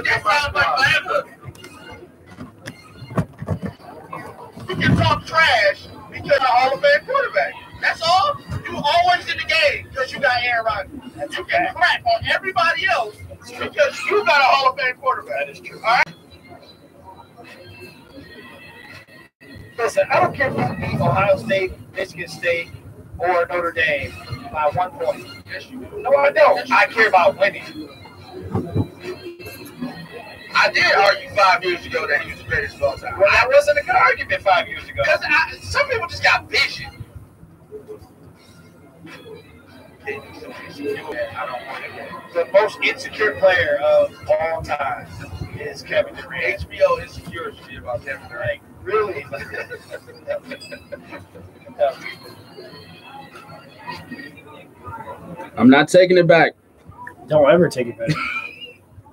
That sounds like forever. You can talk trash because you're a Hall of Fame quarterback. That's all. You always in the game because you got Aaron Rodgers. You can crap on everybody else because you got a Hall of Fame quarterback. That is true. All right. Listen, I don't care if you beat Ohio State, Michigan State, or Notre Dame by 1 point. Yes, you do. No, I don't. I care about winning. I did argue 5 years ago that he was the greatest of all time. Well, that wasn't a good argument 5 years ago. Because some people just got vision. The most insecure player of all time is Kevin Durant. HBO insecure shit about Kevin Durant. Really? I'm not taking it back. Don't ever take it back.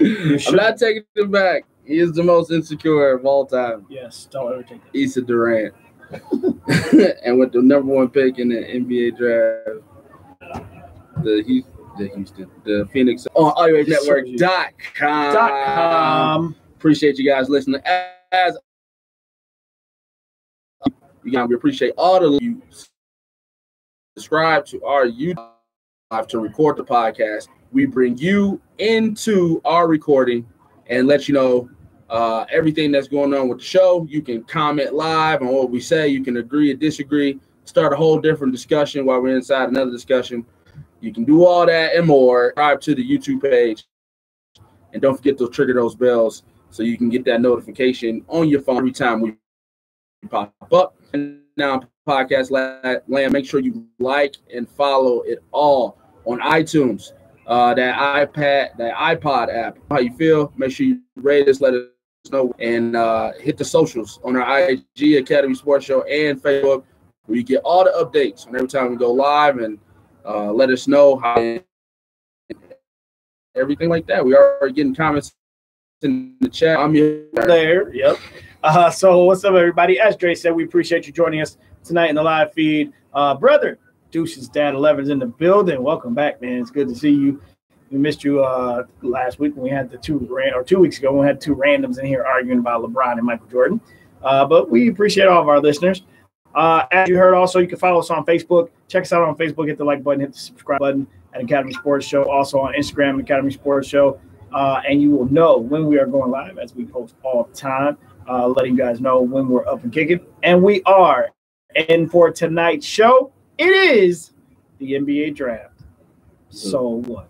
I'm not taking it back. He is the most insecure of all time. Yes, don't ever take it. Issa Durant. And with the #1 pick in the NBA draft, the Phoenix on AudioWaveNetwork.com. Appreciate you guys listening. As we appreciate all the you subscribe to our YouTube to record the podcast. We bring you into our recording and let you know everything that's going on with the show. You can comment live on what we say. You can agree or disagree. Start a whole different discussion while we're inside another discussion. You can do all that and more. Subscribe to the YouTube page. And don't forget to trigger those bells so you can get that notification on your phone every time we pop up. And now, podcast land, make sure you like and follow it all on iTunes, that iPod app. How you feel? Make sure you rate us, let us know, and hit the socials on our IG Academy Sports Show and Facebook, where you get all the updates on every time we go live, and let us know how everything like that. We are getting comments in the chat. I'm here. There, yep. So what's up, everybody? As Dre said, we appreciate you joining us tonight in the live feed. Brother Deuce's Dad 11's in the building. Welcome back, man. It's good to see you. We missed you last week when we had the 2 weeks ago when we had 2 randoms in here arguing about LeBron and Michael Jordan. But we appreciate all of our listeners. As you heard, also, you can follow us on Facebook. Check us out on Facebook. Hit the like button, hit the subscribe button at Academy Sports Show. Also on Instagram, Academy Sports Show. And you will know when we are going live, as we post all the time, letting you guys know when we're up and kicking. And we are. And for tonight's show, it is the NBA draft. So what?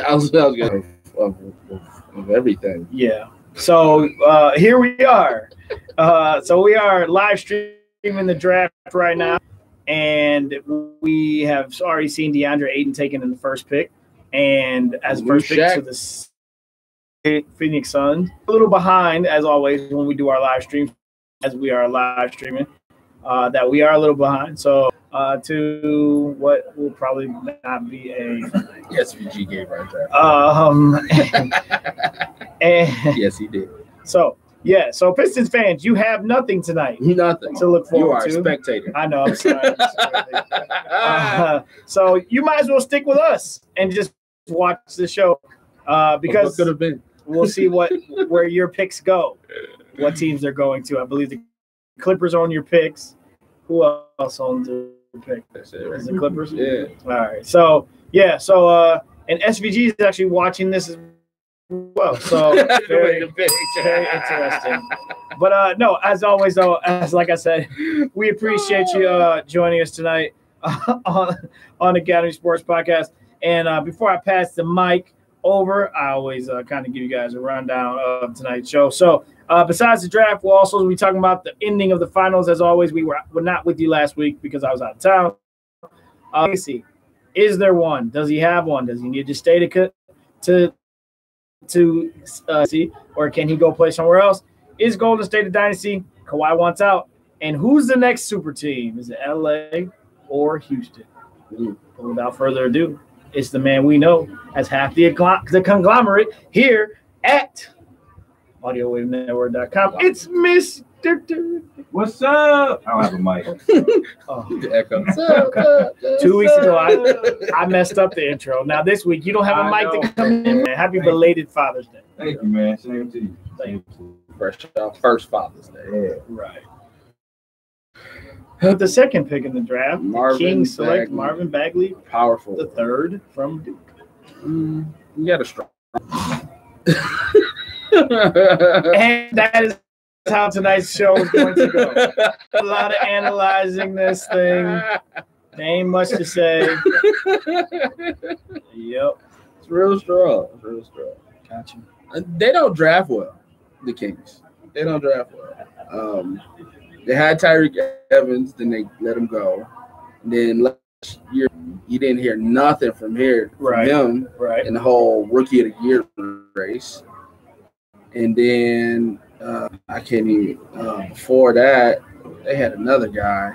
I was going of everything. Yeah. So here we are. So we are live streaming the draft right now. And we have already seen DeAndre Ayton taken in the first pick. And as first pick to the Phoenix Suns. A little behind, as always, when we do our live stream, as we are live streaming, that we are a little behind. So to what will probably not be a SVG game right there. And yes, he did. So, yeah. So Pistons fans, you have nothing tonight. Nothing to look forward to. You are a spectator. I know. I'm sorry. So you might as well stick with us and just watch the show because could have been. We'll see where your picks go, what teams they're going to. I believe the Clippers own your picks. Who else owns your pick? That's it, right? Is the Clippers? Yeah. All right. So yeah. So and SVG is actually watching this as well. So very interesting. But no, as always though, like I said, we appreciate you joining us tonight on Academy Sports Podcast. And before I pass the mic over, I always kind of give you guys a rundown of tonight's show. So besides the draft, we'll also be talking about the ending of the finals. As always, we were not with you last week because I was out of town. Let's see. Is there one? Does he have one? Does he need to stay to see, or can he go play somewhere else? Is Golden State a dynasty? Kawhi wants out. And who's the next super team? Is it LA or Houston? But without further ado, it's the man we know as half the conglomerate here at AudioWaveNetwork.com. It's Miss What's up? I don't have a mic. The echo. 2 weeks ago, I messed up the intro. Now this week, you don't have a mic to come in, man. Happy belated Father's Day. Thank you, man. Same to you. Same to you. First Father's Day. Yeah. Right. With the second pick in the draft, Marvin the Kings select Bagley. Marvin Bagley, Powerful. the third from Duke. You got a strong. And that is how tonight's show is going to go. A lot of analyzing this thing. There ain't much to say. Yep. It's real strong. It's real strong. Gotcha. They don't draft well, the Kings. They don't draft well. They had Tyreek Evans, then they let him go. And then last year, you didn't hear nothing from him Right. in the whole Rookie of the Year race. And then I can't even. Before that, they had another guy.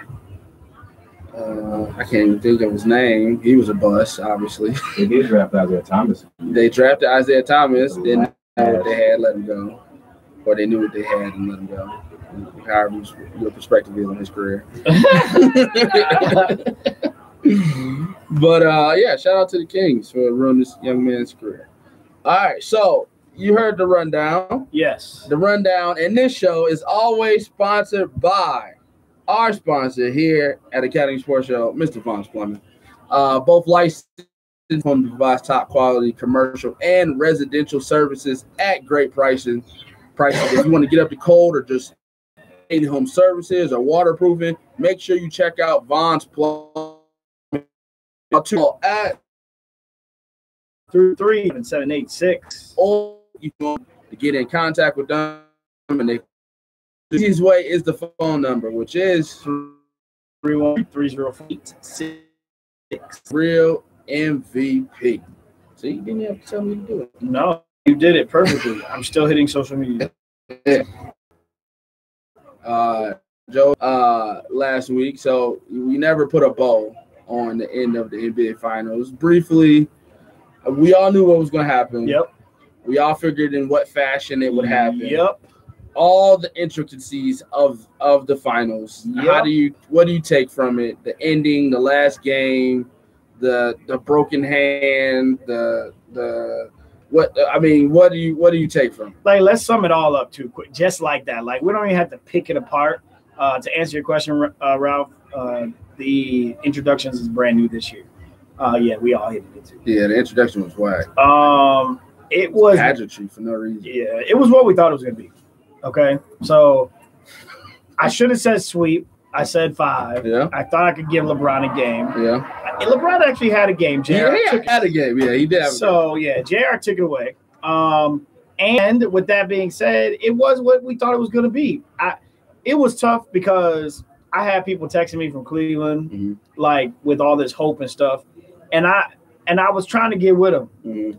I can't even think of his name. He was a bust, obviously. They did draft Isaiah Thomas. They drafted Isaiah Thomas, didn't know what they had, let him go. Or they knew what they had and let him go. However your perspective is on his career. But yeah, shout out to the Kings for ruining this young man's career. All right, so you heard the rundown. Yes. The rundown, and this show is always sponsored by our sponsor here at Academy Sports Show, Mr. Vaughn's Plumbing. Both licensed home provides top quality commercial and residential services at great prices. If you want to get up to code or just any home services or waterproofing, make sure you check out Vaughn's Plumbing at 33786. or you want to get in contact with them. And the easiest way is the phone number, which is 3130486. Real MVP. See, you didn't have to tell me to do it. No, you did it perfectly. I'm still hitting social media. Joe, last week, so we never put a bow on the end of the NBA Finals. Briefly, we all knew what was going to happen. Yep. We all figured in what fashion it would happen. Yep. All the intricacies of the finals. Yep. What do you take from it? The ending, the last game, the broken hand, what do you take from it? Like, let's sum it all up too quick, just like that. Like, we don't even have to pick it apart. To answer your question, Ralph, the introductions is brand new this year. Yeah, we all hated it too. Yeah, the introduction was whack. It was pageantry for no reason. Yeah, it was what we thought it was going to be. Okay, so I should have said sweep. I said 5. Yeah. I thought I could give LeBron a game. Yeah. LeBron actually had a game. JR had a game. Yeah, he did have a game. So, yeah, JR took it away. And with that being said, it was what we thought it was going to be. It was tough because I had people texting me from Cleveland, like with all this hope and stuff. And I was trying to get with them.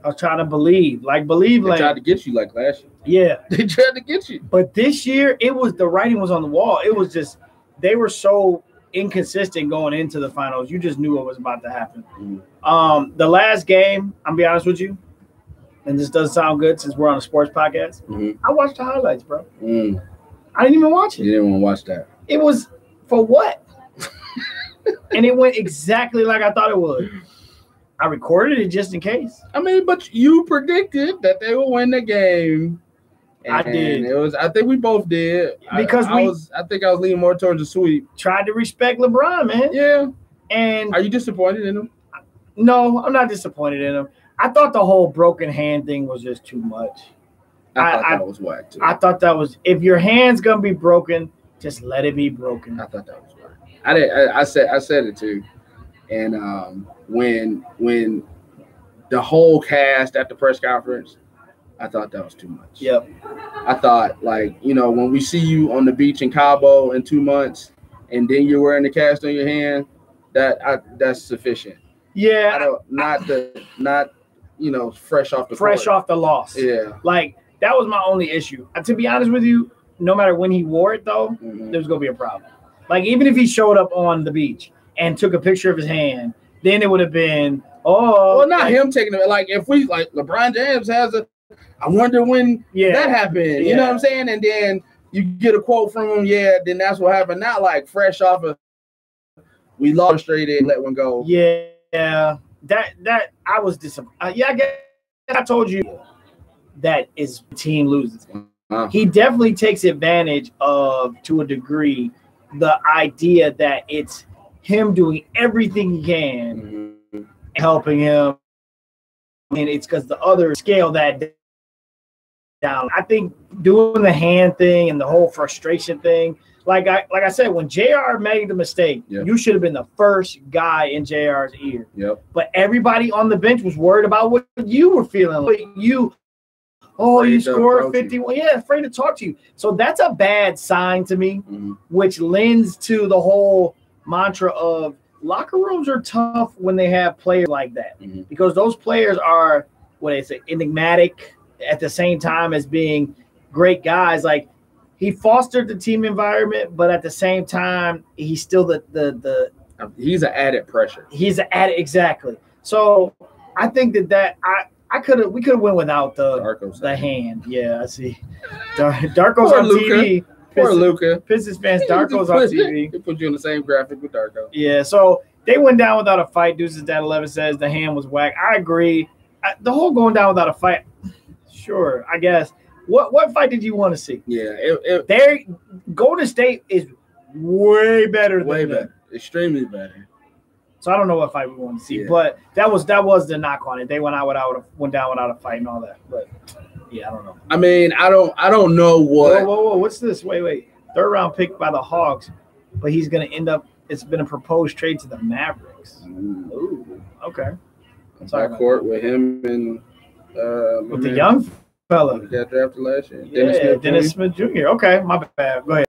I was trying to believe. They tried to get you like last year. Yeah. They tried to get you. But this year, the writing was on the wall. It was just, they were so inconsistent going into the finals. You just knew what was about to happen. The last game, I'm be honest with you, and this doesn't sound good since we're on a sports podcast. I watched the highlights, bro. I didn't even watch it. You didn't want to watch that. It was for what? And it went exactly like I thought it would. I recorded it just in case. I mean, but you predicted that they would win the game. I did. I think we both did. Because I think I was leaning more towards the sweep. Tried to respect LeBron, man. Yeah. And are you disappointed in him? No, I'm not disappointed in him. I thought the whole broken hand thing was just too much. I thought that was whack too. I thought that was, if your hand's gonna be broken, just let it be broken. I thought that was whack. I said it too. And when the whole cast at the press conference, I thought that was too much. Yep. I thought, when we see you on the beach in Cabo in 2 months, and then you're wearing the cast on your hand, that's sufficient. Yeah. Not fresh off the fresh court. Off the loss. Yeah. Like, that was my only issue. To be honest with you, no matter when he wore it, though, there's going to be a problem. Like, even if he showed up on the beach and took a picture of his hand, then it would have been, him taking it. Like, if LeBron James has I wonder when that happened. You know what I'm saying? And then you get a quote from him, yeah, then that's what happened. Not like fresh off of we lost frustrated, let one go. Yeah, that I was disappointed. Yeah, I guess I told you that is team loses. He definitely takes advantage of, to a degree, the idea that it's him doing everything he can, helping him, and it's because the other scale that down. I think doing the hand thing and the whole frustration thing, like I said, when JR made the mistake, you should have been the first guy in JR's ear. Yep. But everybody on the bench was worried about what you were feeling. Like you scored 51. Yeah, afraid to talk to you. So that's a bad sign to me, which lends to the whole mantra of locker rooms are tough when they have players like that, because those players are, what they say, enigmatic at the same time as being great guys. Like, he fostered the team environment, but at the same time, he's still he's an added pressure. He's an added, exactly. So I think we could have went without the hand. Yeah, I see. Darko's on Luka. TV. Poor Luka. Pistons fans, Darko's on TV. They put you in the same graphic with Darko. Yeah, so they went down without a fight. Deuces Dad 11 says the hand was whack. I agree. The whole going down without a fight, sure, I guess. What fight did you want to see? Yeah, Golden State is way better. Way better, extremely better. So I don't know what fight we want to see, but that was the knock on it. They went down without a fight and all that. But yeah, I don't know. I mean, I don't know what. Whoa! What's this? Wait! 3rd round pick by the Hawks, but he's gonna end up. It's been a proposed trade to the Mavericks. Ooh, okay. Backcourt with him and with the young fella who got drafted last year. Yeah, Dennis Smith Jr. Okay, my bad. Go ahead.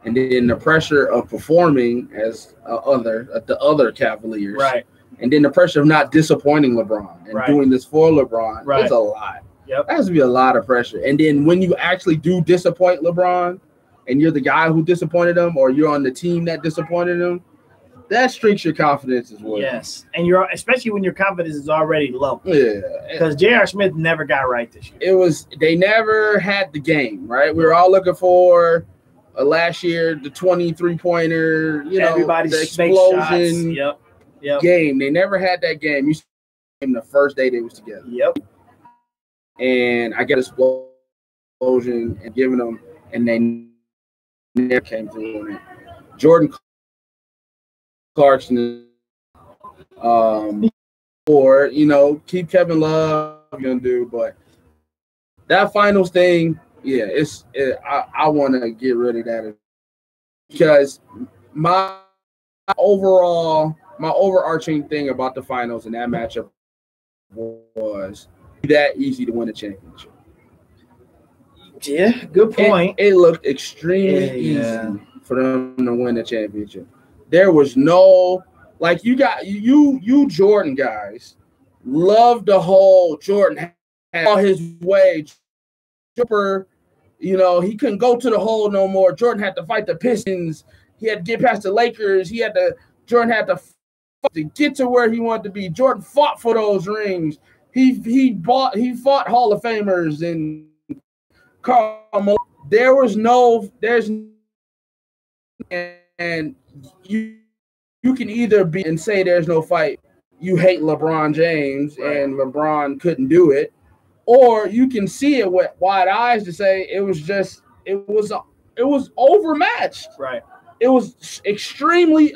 And then the pressure of performing as the other Cavaliers, right? And then the pressure of not disappointing LeBron and doing this for LeBron. Right. It's a lot. Yep. That has to be a lot of pressure. And then when you actually do disappoint LeBron, and you're the guy who disappointed him, or you're on the team that disappointed him, that streaks your confidence as well. Yes, and especially when your confidence is already low. Yeah, because J.R. Smith never got right this year. They never had the game right. We were all looking for last year the 23-pointer, everybody's the explosion yep. game. They never had that game. You saw him the first day they was together. Yep. And I get explosion and giving them, and they never came through on it. Jordan Clarkson, or keep Kevin Love gonna do, but that finals thing, I want to get rid of that because my overarching thing about the finals and that matchup was that easy to win a championship. Yeah, good point. It looked extremely easy for them to win a championship. There was no you Jordan guys loved the whole Jordan had all his way. Jumper, he couldn't go to the hole no more. Jordan had to fight the Pistons. He had to get past the Lakers. Jordan had to get to where he wanted to be. Jordan fought for those rings. He fought Hall of Famers and Karl Malone. And you can either be and say there's no fight. You hate LeBron James and LeBron couldn't do it, or you can see it with wide eyes to say it was overmatched. Right. It was extremely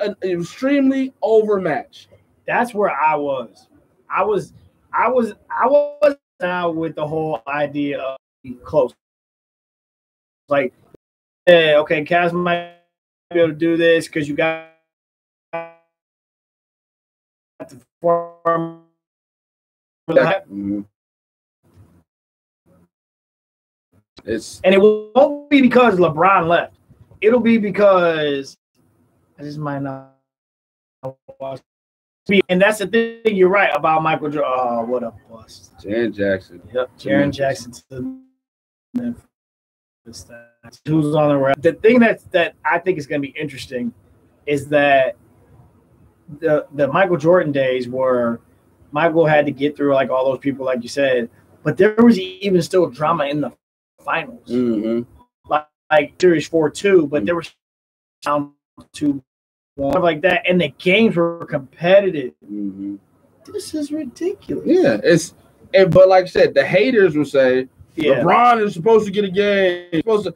overmatched. That's where I was. I was now with the whole idea of close. Like, okay, Cavs might be able to do this because you got to form. Mm-hmm. And it won't be because LeBron left. It'll be because I just might not watch. And that's the thing. You're right about Michael Jordan. Oh, what a bust. Jaren Jackson. Yep, Jaren Jackson. Who's on the round? The thing that I think is going to be interesting is that the Michael Jordan days where Michael had to get through like all those people, like you said, but there was even still drama in the finals. Mm-hmm. Like like Series 4-2, but there was down to stuff like that, and the games were competitive. Mm-hmm. This is ridiculous. Yeah, but like I said, the haters will say Yeah. LeBron is supposed to get a game. He's supposed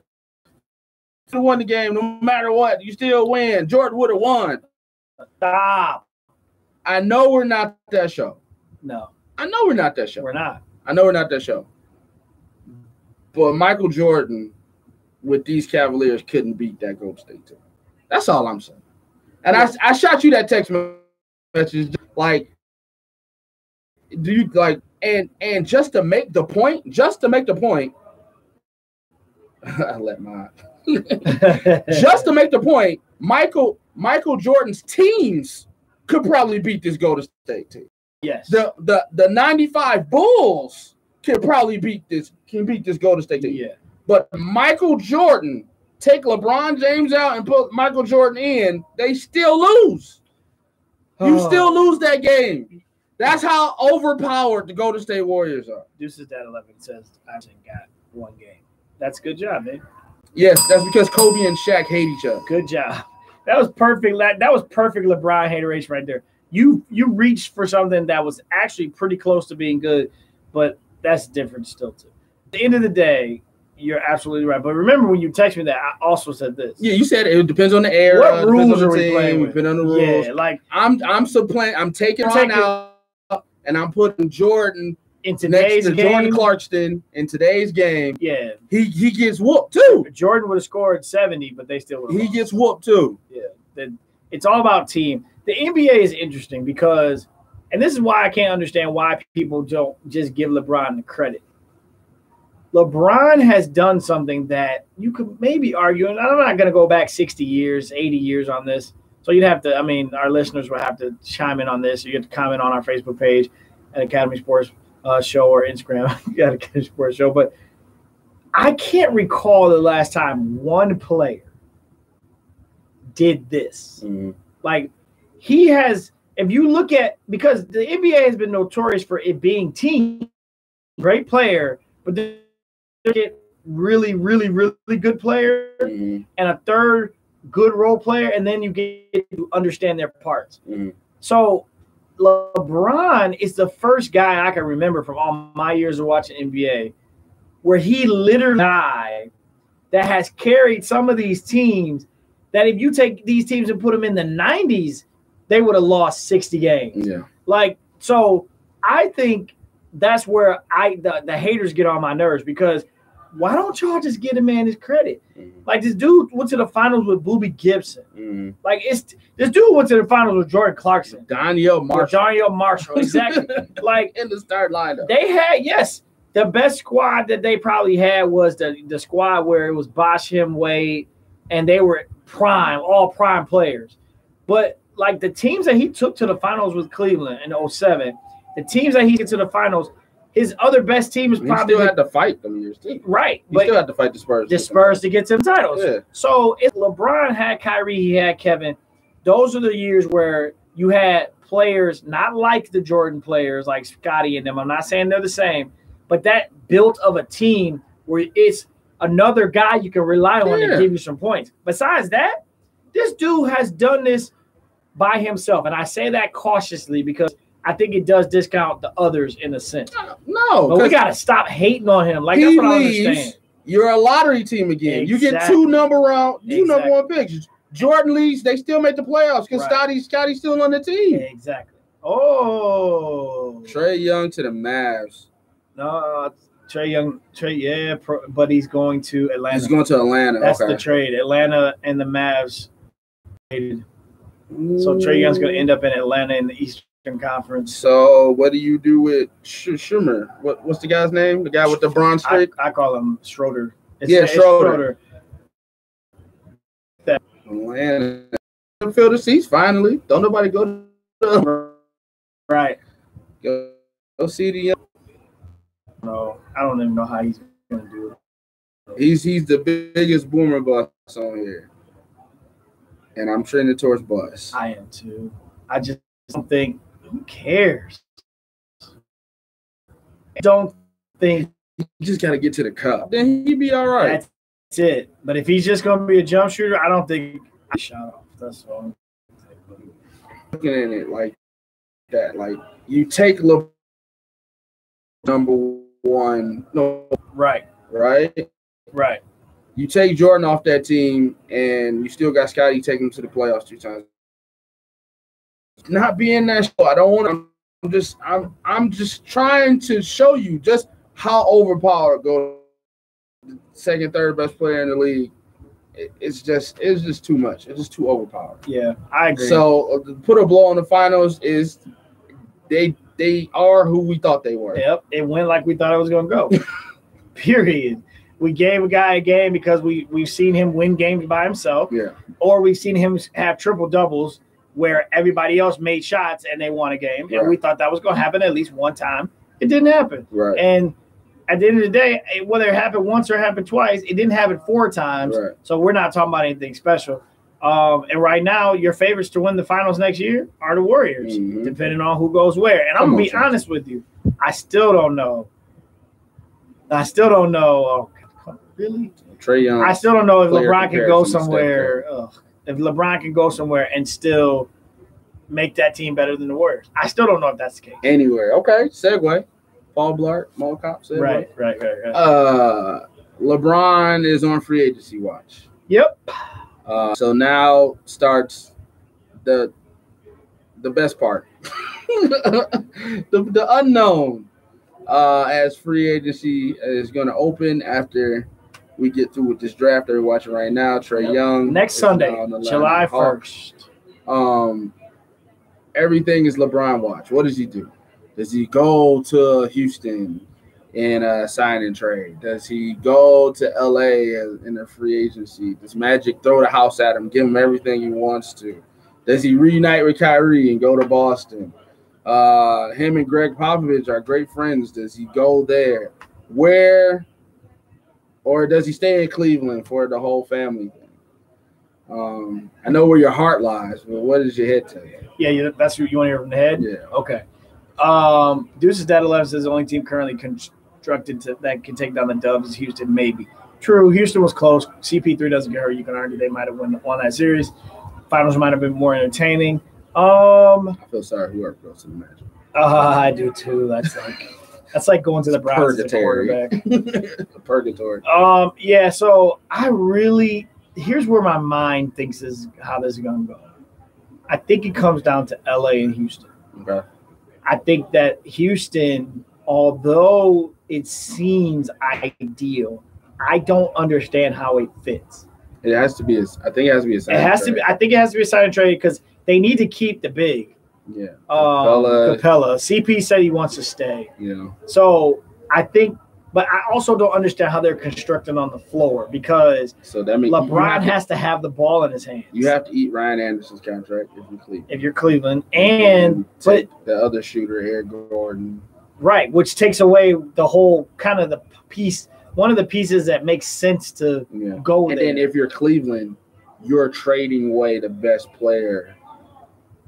to win the game no matter what. You still win. Jordan would have won. Stop. I know we're not that show. No, I know we're not that show. we're not. I know we're not that show. But Michael Jordan with these Cavaliers couldn't beat that Golden State team. That's all I'm saying. And I shot you that text message like, do you like and just to make the point, I let my just to make the point, Michael Jordan's teams could probably beat this Golden State team. Yes. The 95 Bulls can beat this Golden State team. Yeah. But Michael Jordan, take LeBron James out and put Michael Jordan in, they still lose. You still lose that game. That's how overpowered the Golden State Warriors are. Deuces at 11 says Iverson got one game. That's a good job, man. Yes, that's because Kobe and Shaq hate each other. Good job. That was perfect. That was perfect LeBron hateration right there. You reached for something that was actually pretty close to being good, but that's different still too. At the end of the day, you're absolutely right. But remember when you texted me that, I also said this. Yeah, you said it depends on the era. What rules are we playing with? Depending on the rules. Yeah, like I'm taking Ron out and I'm putting Jordan in today's next to game, Jordan Clarkson in today's game. Yeah, he gets whooped too. Jordan would have scored 70, but they still would have. He gets whooped too. Yeah, it's all about team. The NBA is interesting because, and this is why I can't understand why people don't just give LeBron the credit. LeBron has done something that you could maybe argue, and I'm not going to go back 60 years, 80 years on this. So you'd have to, I mean, our listeners will have to chime in on this. You have to comment on our Facebook page at Academy Sports Show or Instagram at Academy Sports Show. But I can't recall the last time one player did this. Mm-hmm. Like he has, if you look at, because the NBA has been notorious for it being team, great player, but then you get really, really, really good player and a third good role player, and then you get to understand their parts. Mm-hmm. So LeBron is the first guy I can remember from all my years of watching NBA where he literally guy that has carried some of these teams that if you take these teams and put them in the 90s, they would have lost 60 games. Yeah. Like, so I think that's where the haters get on my nerves because why don't y'all just give the man his credit? Mm-hmm. Like this dude went to the finals with Boobie Gibson. Mm-hmm. Like this dude went to the finals with Jordan Clarkson. Danielle Marshall, exactly. Like in the start lineup. They had, the best squad that they probably had was the squad where it was Bosh, him, Wade, and they were all prime players. But like the teams that he took to the finals with Cleveland in 2007, the teams that he took to the finals, his other best team is probably he still had to fight them years too. Right. He still had to fight the Spurs. The Spurs to get to the titles. Yeah. So if LeBron had Kyrie, he had Kevin. Those are the years where you had players not like the Jordan players, like Scottie and them. I'm not saying they're the same, but that built of a team where it's another guy you can rely on to give you some points. Besides that, this dude has done this by himself. And I say that cautiously because I think it does discount the others in a sense. No, but we got to stop hating on him. Like, that's what I understand. You're a lottery team again. Exactly. You get two number one picks. Jordan leaves, they still make the playoffs because Scotty's still on the team. Exactly. Oh. Trae Young to the Mavs. No, Trae Young, but he's going to Atlanta. He's going to Atlanta. That's the trade. Atlanta and the Mavs traded. So Trae Young's going to end up in Atlanta in the Eastern Conference. So what do you do with Schumer? What's the guy's name? The guy with the bronze streak? I call him Schroeder. Schroeder. Atlanta. Fill the seats finally. Don't nobody go to the right. Go see the young. No, I don't even know how he's going to do it. He's the biggest boomer bust on here. And I'm trending towards bust. I am too. I just don't think, who cares? I don't think. You just got to get to the cup. Then he'd be all right. it. But if he's just going to be a jump shooter, I don't think I shot off. That's all. Looking at it like that, like you take number one, no, Right. right? Right. You take Jordan off that team, and you still got Scottie taking him to the playoffs 2 times. Not being that show, I don't want to. I'm just trying to show you just how overpowered go second, third best player in the league. It's just too much. It's just too overpowered. Yeah, I agree. So put a blow on the finals is they are who we thought they were. Yep, it went like we thought it was going to go. Period. We gave a guy a game because we've seen him win games by himself. Yeah. Or we've seen him have triple doubles where everybody else made shots and they won a game. Right. And we thought that was going to happen at least one time. It didn't happen. Right. And at the end of the day, whether it happened once or happened twice, it didn't happen 4 times. Right. So we're not talking about anything special. And right now, your favorites to win the finals next year are the Warriors, depending on who goes where. And I'm going to be honest with you. I still don't know. Oh, really? Trae Young. I still don't know if player LeBron can go comparison to somewhere. If LeBron can go somewhere and still make that team better than the Warriors. I still don't know if that's the case. Anywhere. Okay. Segue. Paul Blart, Mall Cop. Segue. Right. LeBron is on free agency watch. Yep. So now starts the best part. the unknown. As free agency is going to open after we get through with this draft that we're watching right now. Trae Young. Next Sunday, July 1st. Everything is LeBron watch. What does he do? Does he go to Houston and sign and trade? Does he go to LA in a free agency? Does Magic throw the house at him, give him everything he wants to? Does he reunite with Kyrie and go to Boston? Him and Greg Popovich are great friends. Does he go there? Where? Or does he stay in Cleveland for the whole family thing? I know where your heart lies, but what does your head tell you? Yeah, that's what you want to hear from the head? Yeah. Okay. Deuces Data 11 says the only team currently constructed that can take down the Dubs is Houston, maybe. True, Houston was close. CP3 doesn't get hurt. You can argue they might have won that series. Finals might have been more entertaining. I feel sorry whoever goes to the Magic. I do too. That's like going to the Browns as a quarterback. Purgatory. Yeah, so here's where my mind thinks is how this is gonna go. I think it comes down to LA and Houston. Okay. I think that Houston, although it seems ideal, I don't understand how it fits. It has to be I think it has to be a sign. I think it has to be a sign and trade because they need to keep the big. Yeah. Capella. CP said he wants to stay. Yeah. So I think, but I also don't understand how they're constructing on the floor because that means LeBron has to have the ball in his hands. You have to eat Ryan Anderson's contract if you're Cleveland. And take the other shooter, Eric Gordon. Right, which takes away the whole kind of the piece, one of the pieces that makes sense to go and there. And then if you're Cleveland, you're trading away the best player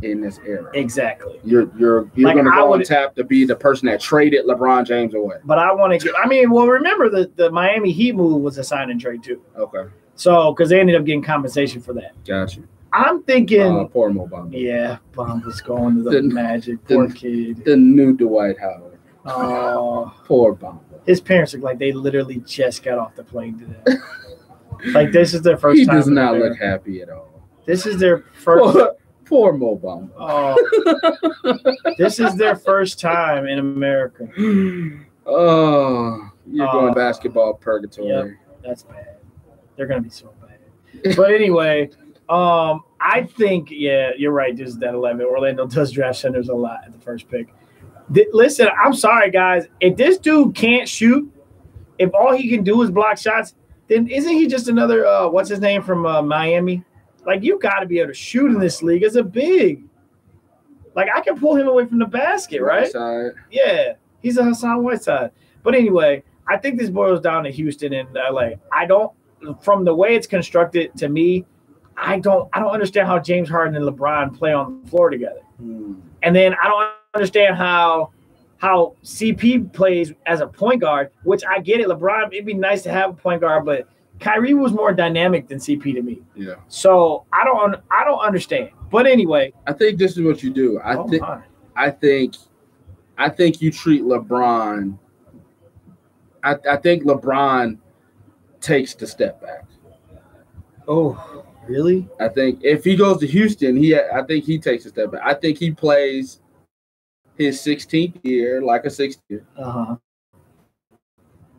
in this era. Exactly. You're going to go on tap to be the person that traded LeBron James away. But I want to remember the Miami Heat move was a sign and trade too. Okay. So, because they ended up getting compensation for that. Gotcha. I'm thinking. Poor Mo Bamba. Yeah, Bamba's going to the Magic. Poor kid. The new Dwight Howard. Oh. Poor Bamba. His parents look like they literally just got off the plane today. Like, this is their first time. He does not look happy at all. This is their first. Poor Mo Bamba. Oh, this is their first time in America. Oh, you're going basketball purgatory. Yep, that's bad. They're going to be so bad. But anyway, I think, you're right. This is that 11. Orlando does draft centers a lot at the first pick. Listen, I'm sorry, guys. If this dude can't shoot, if all he can do is block shots, then isn't he just another, what's his name from Miami? Like, you got to be able to shoot in this league as a big. Like, I can pull him away from the basket, right? Side. Yeah, he's a Hassan Whiteside. But anyway, I think this boils down to Houston and LA. From the way it's constructed to me, I don't understand how James Harden and LeBron play on the floor together. And then I don't understand how CP plays as a point guard, which I get it. LeBron, it'd be nice to have a point guard, but Kyrie was more dynamic than CP to me. Yeah. So I don't understand. But anyway, I think this is what you do. I think you treat LeBron. I think LeBron takes the step back. Oh, really? I think if he goes to Houston, I think he takes a step back. I think he plays his 16th year like a 6th year. Uh-huh.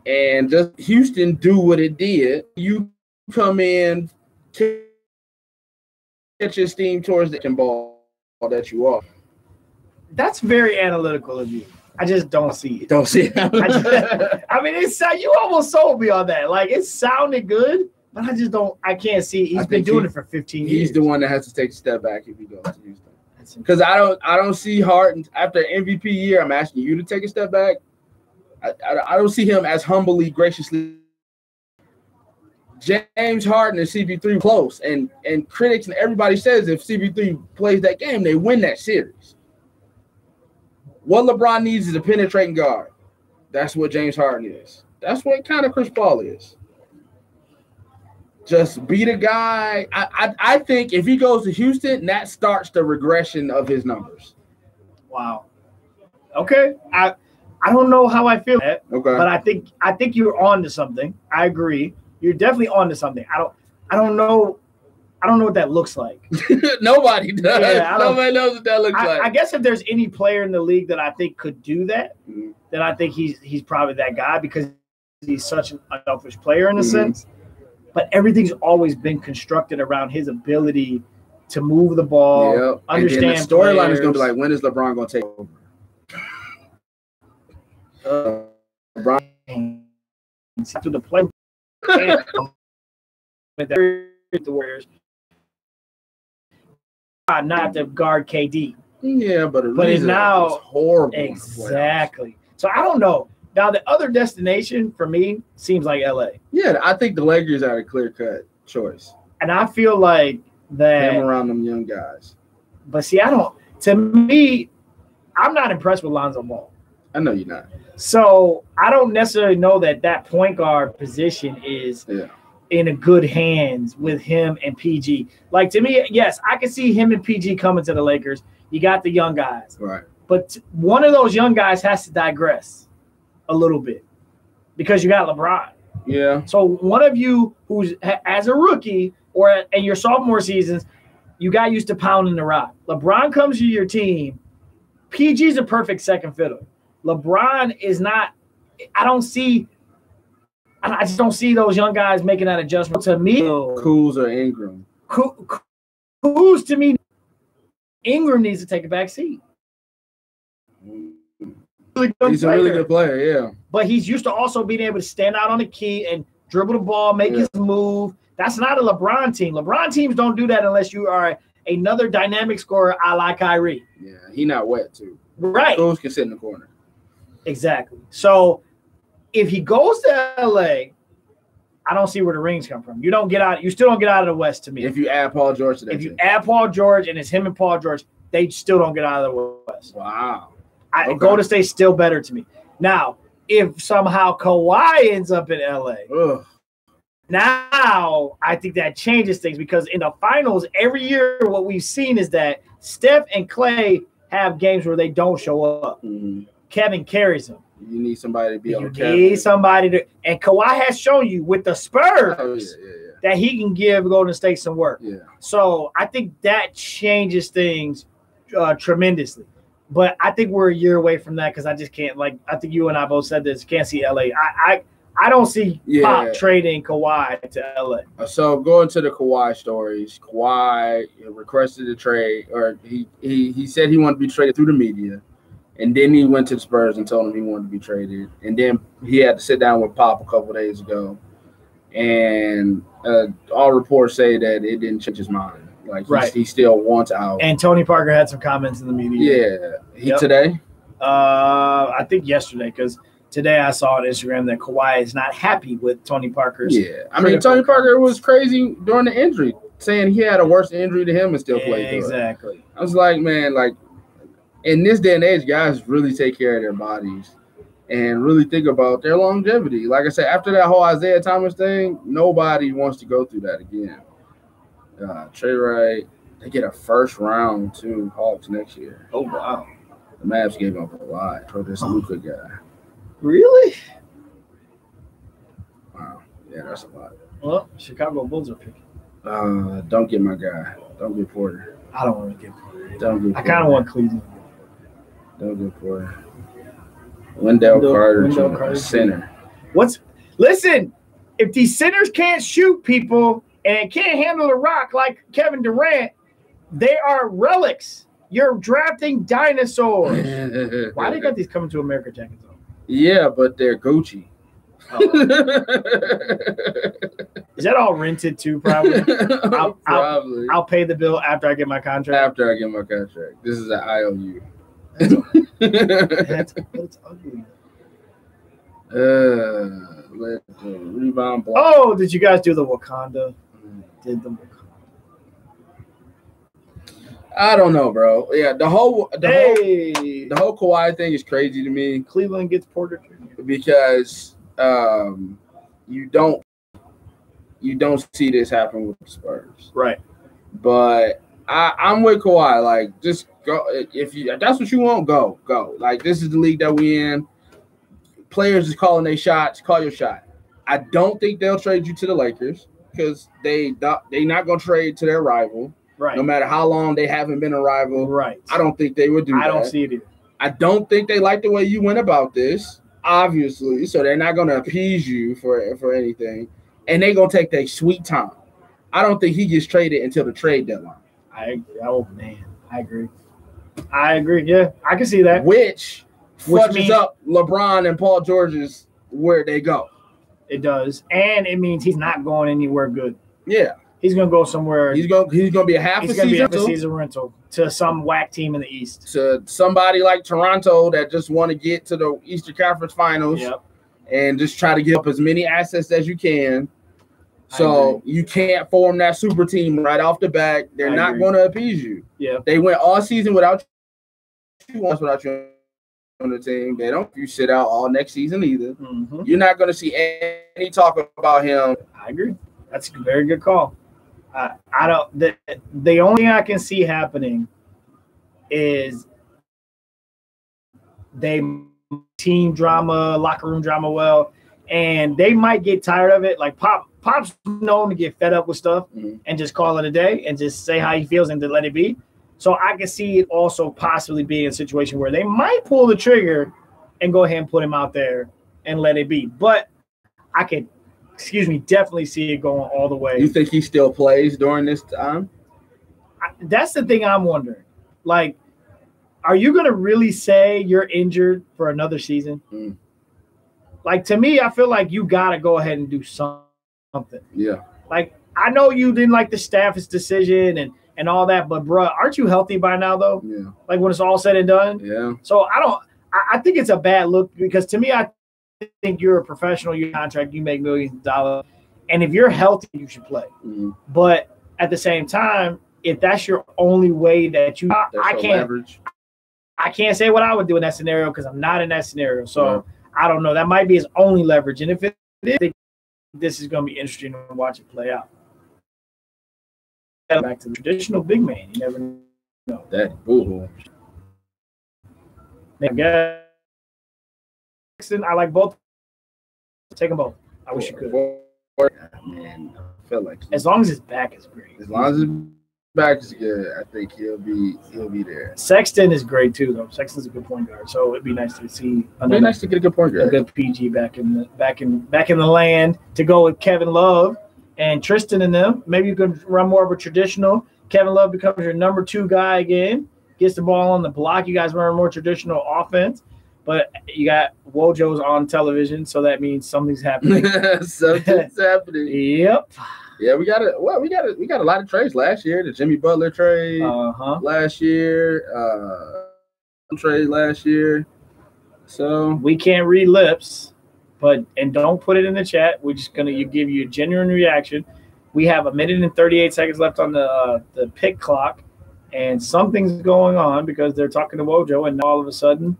And just Houston do what it did. You come in, catch your steam towards the ball that you are. That's very analytical of you. I just don't see it. Don't see it. I mean, you almost sold me on that. Like, it sounded good, but I can't see it. He's been doing it for 15 years. He's the one that has to take a step back if he goes to Houston. Because I don't see Harden after MVP year. I'm asking you to take a step back. I don't see him as humbly, graciously. James Harden and CP3 close, and critics and everybody says if CP3 plays that game, they win that series. What LeBron needs is a penetrating guard. That's what James Harden is. That's what kind of Chris Paul is. Just beat a guy. I think if he goes to Houston, that starts the regression of his numbers. Wow. Okay. I don't know how I feel that, okay, but I think you're on to something. I agree. You're definitely on to something. I don't know what that looks like. Nobody does. Yeah, Nobody knows what that looks like. I guess if there's any player in the league that I think could do that, then I think he's probably that guy because he's such an unselfish player in a sense. But everything's always been constructed around his ability to move the ball, understand. And then the storyline is going to be like, when is LeBron going to take over? LeBron to the play with the Warriors, not to guard KD. Yeah, but it's now horrible. Exactly. So I don't know. Now the other destination for me seems like LA. Yeah, I think the Lakers are a clear-cut choice, and I feel like that him around them young guys. But see, to me, I'm not impressed with Lonzo Ball. I know you're not. So I don't necessarily know that point guard position is in a good hands with him and PG. Like, to me, yes, I can see him and PG coming to the Lakers. You got the young guys. Right. But one of those young guys has to digress a little bit because you got LeBron. Yeah. So one of you who's as a rookie or in your sophomore seasons, you got used to pounding the rock. LeBron comes to your team. PG's a perfect second fiddle. LeBron is not. I just don't see those young guys making that adjustment. To me, Kuz or Ingram. Kuz to me, Ingram needs to take a back seat. He's a really good player, yeah. But he's used to also being able to stand out on the key and dribble the ball, make his move. That's not a LeBron team. LeBron teams don't do that unless you are another dynamic scorer a la Kyrie. Yeah, he not wet too. Right. Kuz can sit in the corner. Exactly. So if he goes to LA, I don't see where the rings come from. You still don't get out of the West to me. If you add Paul George to that team. Add Paul George and it's him and Paul George, they still don't get out of the West. Wow. Golden State's still better to me. Now, if somehow Kawhi ends up in LA, now I think that changes things because in the finals, every year what we've seen is that Steph and Klay have games where they don't show up. Mm-hmm. Kevin carries them. You need somebody to be on Kevin. You need somebody to – and Kawhi has shown you with the Spurs that he can give Golden State some work. Yeah. So I think that changes things tremendously. But I think we're a year away from that because I just can't – like I think you and I both said this, can't see L.A. I don't see Pop trading Kawhi to LA. So going to the Kawhi stories, Kawhi requested a trade, or he said he wanted to be traded through the media, and then he went to the Spurs and told him he wanted to be traded, and then he had to sit down with Pop a couple of days ago, and all reports say that it didn't change his mind. Like he still wants out. And Tony Parker had some comments in the media. Yeah, today. I think yesterday because. Today I saw on Instagram that Kawhi is not happy with Tony Parker's. Yeah, I mean Tony Parker was crazy during the injury, saying he had a worse injury to him and still played. Exactly. I was like, man, like in this day and age, guys really take care of their bodies. and really think about their longevity. Like I said, after that whole Isaiah Thomas thing, nobody wants to go through that again. Trey Wright, they get a first round to Hawks next year. Oh, wow. The Mavs gave up a lot for this Luka guy. Really? Wow. Yeah, that's a lot. Well, Chicago Bulls are picking. Don't get my guy. Don't get Porter. I don't want to get Porter. Don't get I kind of want Cleveland. Don't get Porter. Wendell Carter, center. Listen, if these centers can't shoot people and can't handle the rock like Kevin Durant, they are relics. You're drafting dinosaurs. Why they got these coming to America jackets on? Yeah, but they're Gucci. Oh. Is that all rented too? Probably. Probably. I'll pay the bill after I get my contract. After I get my contract. This is an IOU. That's ugly. Let the rebound block. Oh, did you guys do the Wakanda? Did the Wakanda? I don't know, bro. Yeah, the whole Kawhi thing is crazy to me. Cleveland gets Porter because you don't see this happen with the Spurs, right? But I'm with Kawhi. Like, just go if that's what you want. Go. Like, this is the league that we in. Players is calling their shots. Call your shot. I don't think they'll trade you to the Lakers because they not gonna trade to their rival. Right. No matter how long they haven't been a rival. Right. I don't think they would do that. I don't see it either. I don't think they like the way you went about this, obviously. So they're not gonna appease you for anything. And they're gonna take their sweet time. I don't think he gets traded until the trade deadline. I agree. Yeah, I can see that. Which fudges means up LeBron and Paul George's where they go. It does. And it means he's not going anywhere good. Yeah. He's gonna go somewhere. He's gonna be a half a season rental to some whack team in the East. To somebody like Toronto that just want to get to the Eastern Conference Finals. Yep. And just try to get up as many assets as you can. So you can't form that super team right off the bat. They're not going to appease you. Yeah. They went all season without you without you on the team. They don't. You sit out all next season either. Mm-hmm. You're not going to see any talk about him. I agree. That's a very good call. I don't. The only thing I can see happening is they team drama, locker room drama. Well, and they might get tired of it. Like Pop's known to get fed up with stuff and just call it a day and just say how he feels and to let it be. So I can see it also possibly being a situation where they might pull the trigger and go ahead and put him out there and let it be. But I could, definitely see it going all the way. You think he still plays during this time? That's the thing I'm wondering. Like, are you going to really say you're injured for another season? Like, to me, I feel like you got to go ahead and do something. Yeah. Like, I know you didn't like the staff's decision and all that, but, bruh, aren't you healthy by now, though? Yeah. Like, when it's all said and done? Yeah. So, I think it's a bad look because, to me, I think you're a professional, your contract, you make millions of dollars. And if you're healthy, you should play. But at the same time, if that's your only way that you – I can't say what I would do in that scenario because I'm not in that scenario. So, I don't know. That might be his only leverage. And if it is, I think this is going to be interesting to watch it play out. Back to the traditional big man. You never know. That boo-hoo. I like both. Take them both. I wish you could. Man, I feel like as long as his back is great. As long as his back is good, I think he'll be there. Sexton is great too, though. Sexton's a good point guard, so it'd be nice to see. It'd be nice to get a good point guard, a good PG back in the land to go with Kevin Love and Tristan and them. Maybe you could run more of a traditional. Kevin Love becomes your number 2 guy again. Gets the ball on the block. You guys run more traditional offense. But you got Wojo's on television, so that means something's happening. Something's happening. Yep. Yeah, we got a lot of trades last year. The Jimmy Butler trade last year, trade last year. So we can't read lips, and don't put it in the chat. We're just gonna give you a genuine reaction. We have 1 minute and 38 seconds left on the pick clock, and something's going on because they're talking to Wojo, and all of a sudden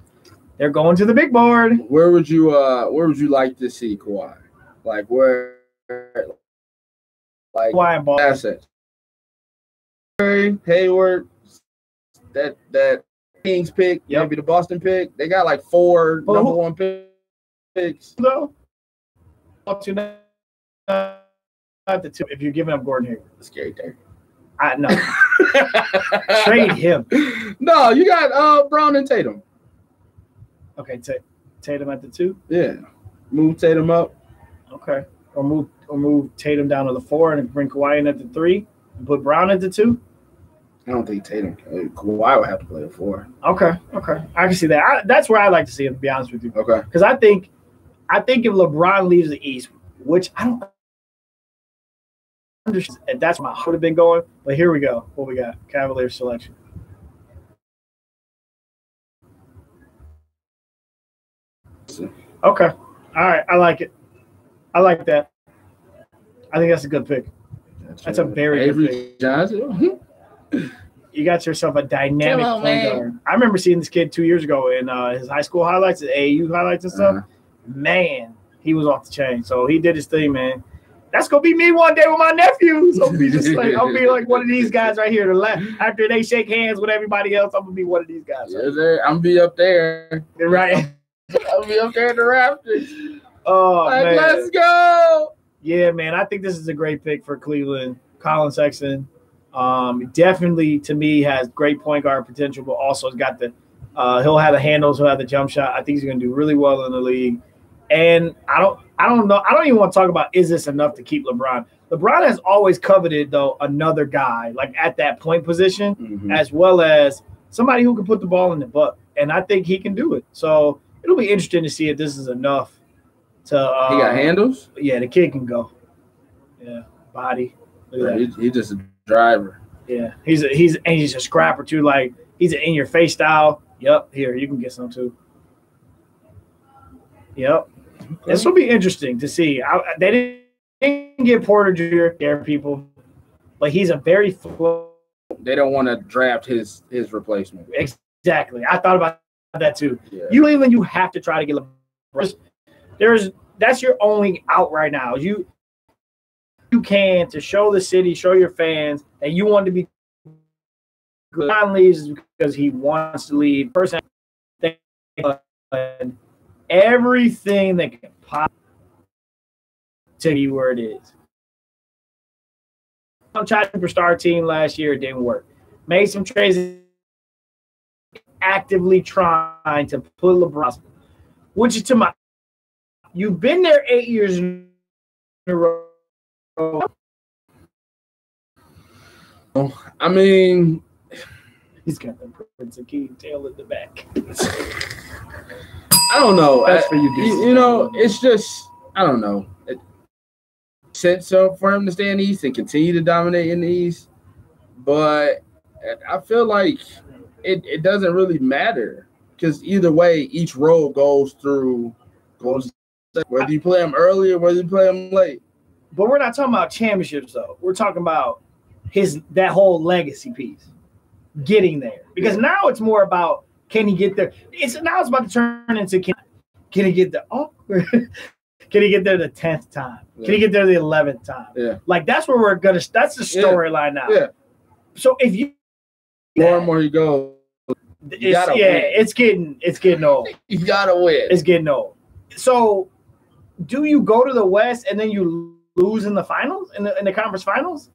They're going to the big board. Where would you like to see Kawhi? Like where? Like Kawhi and Boston. assets. Hayward, that Kings pick, maybe the Boston pick. They got like 4 number 1 picks. No. Up to not the 2 if you're giving up Gordon Hayward. Scary there. I know. Trade him. No, you got Brown and Tatum. Okay, Tatum at the 2. Yeah, move Tatum up. Okay, or move Tatum down to the 4 and bring Kawhi in at the 3 and put Brown at the 2. I don't think Kawhi would have to play a 4. Okay, I can see that. That's where I like to see him. To be honest with you, Okay, because I think if LeBron leaves the East, which I don't understand, that's where I would have been going. But here we go. What we got? Cavaliers selection. Okay. All right. I like it. I like that. I think that's a good pick. That's a very good pick. Johnson. You got yourself a dynamic point guard. I remember seeing this kid 2 years ago in his high school highlights, the AAU highlights and stuff. Man, he was off the chain. So he did his thing, man. That's gonna be me one day with my nephews. I'll be like one of these guys right here. To left after they shake hands with everybody else, I'm gonna be one of these guys. Yes, sir. I'm gonna be up there. Right. I'll be up there in the rafters. Oh man, let's go. Yeah, man. I think this is a great pick for Cleveland. Colin Sexton, definitely to me has great point guard potential, but also has got the he'll have the handles, he'll have the jump shot. I think he's gonna do really well in the league. And I don't know. I don't even want to talk about is this enough to keep LeBron. LeBron has always coveted though another guy like at that point position, as well as somebody who can put the ball in the butt, and I think he can do it. So it'll be interesting to see if this is enough to. He got handles. Yeah, the kid can go. Yeah, body. He's just a driver. Yeah, he's a scrapper too. Like he's an in your face style. Yep, here you can get some too. Yep. Okay. This will be interesting to see. They didn't get Porter Jr. people, but he's a very flow. They don't want to draft his replacement. Exactly. I thought about that too. Yeah. You have to try to get LeBron. That's your only out right now. You can to show the city, show your fans that you want to be good. LeBron leaves because he wants to leave. Person, everything that can pop to be where it is. I'm trying to superstar team last year, it didn't work. Made some trades, actively trying to put LeBron, which is to my. You've been there 8 years in a row. I mean, he's got the Prince of King tail in the back. I don't know. That's for you, you know, it's just I don't know. It sense for him to stay in the East and continue to dominate in the East, but I feel like it doesn't really matter because either way, each road goes whether you play him early or whether you play him late. But we're not talking about championships though. We're talking about that whole legacy piece, getting there. Because now it's more about can he get there. It's about to turn into can he get there? Oh, can he get there the 10th time? Yeah. Can he get there the 11th time? Yeah, like that's where we're gonna. That's the storyline now. Yeah. So if you more and more you go, it's getting old. You gotta win. It's getting old. So, do you go to the West and then you lose in the finals in the conference finals?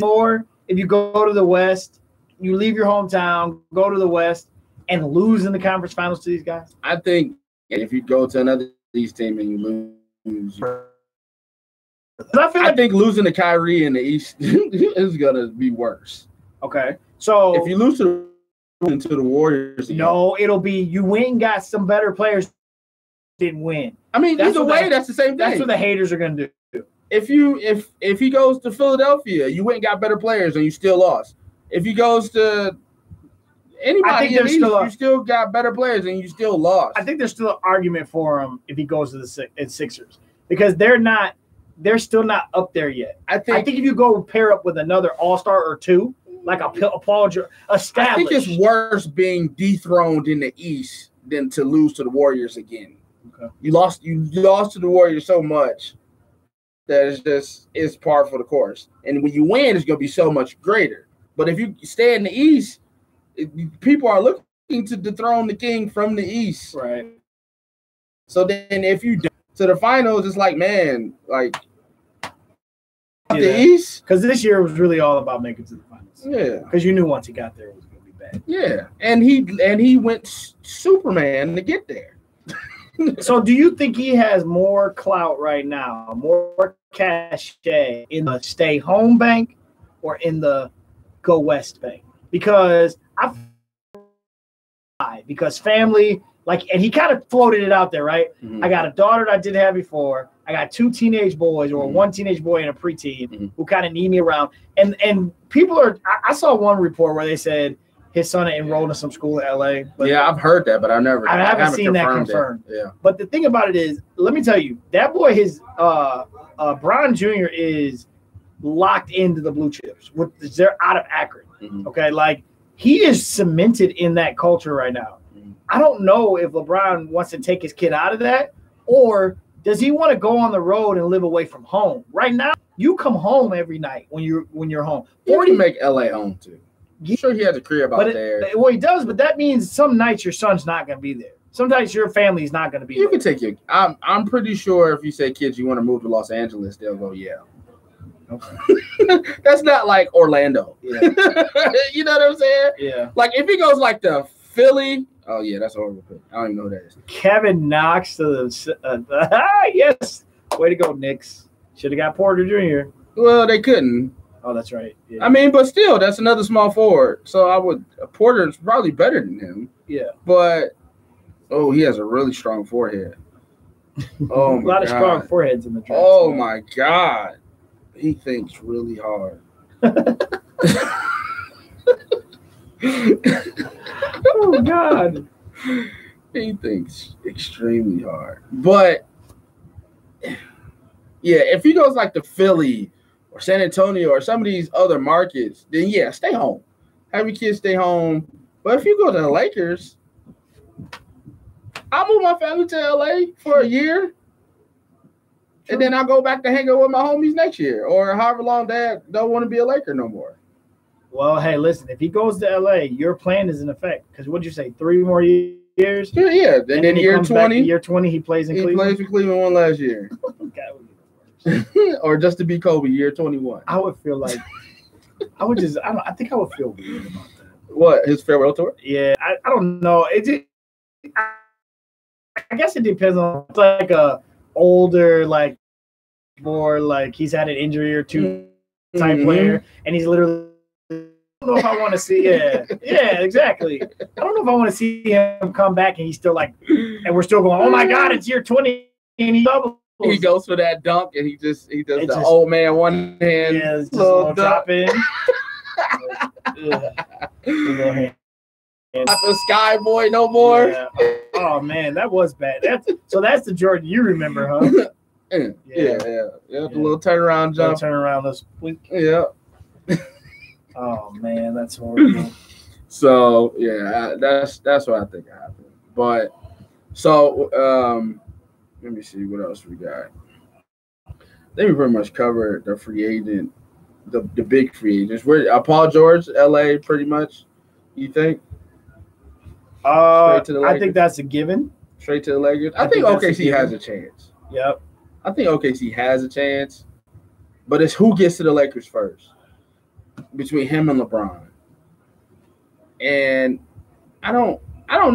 Or if you go to the West, you leave your hometown, go to the West, and lose in the conference finals to these guys? I think if you go to another East team and you lose, I think losing to Kyrie in the East is gonna be worse. Okay, so if you lose to the Warriors, no, it'll be you went and got some better players, didn't win. I mean, either way, that's the same thing. That's what the haters are gonna do. If he goes to Philadelphia, you went and got better players and you still lost. If he goes to anybody in the East, you still got better players and you still lost. I think there's still an argument for him if he goes to the Sixers because they're still not up there yet. I think if you go pair up with another All-Star or two, like a Paul George established. I think it's worse being dethroned in the East than to lose to the Warriors again. Okay. You lost to the Warriors so much that it's par for the course. And when you win, it's going to be so much greater. But if you stay in the East, people are looking to dethrone the king from the East. Right. So then if you do to the finals, it's like, man, like the East. Because this year was really all about making it to the finals. Yeah. Because you knew once he got there, it was going to be bad. Yeah. And he went Superman to get there. So do you think he has more clout right now, more cachet in the stay home bank or in the go west bank? Because family, like, and he kind of floated it out there, right? Mm-hmm. I got a daughter that I didn't have before. I got 2 teenage boys, or one teenage boy and a preteen who kind of need me around. And people are, I saw one report where they said his son enrolled in some school in LA. But yeah, I've heard that, but I haven't seen that confirmed. Yeah. But the thing about it is, let me tell you, that boy, Bron Jr. is locked into the blue chips. They're out of Akron. Mm-hmm. Okay, like he is cemented in that culture right now. Mm-hmm. I don't know if LeBron wants to take his kid out of that, or does he want to go on the road and live away from home? Right now, you come home every night when you're home. 40 make LA home too. I'm sure he has a crib out there. Well, he does, but that means some nights your son's not going to be there. Sometimes your family's not going to be there. You can take your. I'm pretty sure if you say, kids, you want to move to Los Angeles, they'll go, yeah. Okay. That's not like Orlando. Yeah. You know what I'm saying? Yeah. Like if he goes like to Philly, oh yeah, that's a horrible pick. I don't even know who that is. Kevin Knox to the yes. Way to go, Knicks. Should have got Porter Jr. Well, they couldn't. Oh, that's right. Yeah. I mean, but still, that's another small forward. So Porter's probably better than him. Yeah. But he has a really strong forehead. Oh my a lot of God. strong foreheads in the draft. Oh my God. He thinks really hard. Oh God. He thinks extremely hard. But yeah, if he goes like to Philly or San Antonio or some of these other markets, then yeah, stay home. Have your kids stay home. But if you go to the Lakers, I'll move my family to LA for a year. And then I'll go back to hang out with my homies next year or however long Dad don't want to be a Laker no more. Well, hey, listen, if he goes to LA, your plan is in effect. Because what'd you say, 3 more years? Yeah. And then year 20. Year 20, he plays in Cleveland. He plays for Cleveland one last year. Or just to be Kobe, year 21. I would feel like I think I would feel weird about that. What, his farewell tour? Yeah, I don't know. I guess it depends on like a older, like more like he's had an injury or two type player, and he's literally. I don't know if I want to see. Yeah, exactly. I don't know if I want to see him come back and he's still like, and we're still going. Oh my God, it's year 20, and he doubles. He goes for that dunk and he does the old man one hand. Yeah, it's just a little drop in. Not the Sky Boy no more. Yeah. Oh man, that was bad. That's the Jordan you remember, huh? Yeah. The little turnaround jump. Turn around this week. Yeah. Oh man, that's horrible. So yeah, that's what I think happened. But so let me see what else we got. I think we pretty much covered the free agent, the big free agents. Where Paul George, LA, pretty much. You think? I think that's a given. Straight to the Lakers. I think OKC has a chance. Yep. I think OKC has a chance, but it's who gets to the Lakers first between him and LeBron. And I don't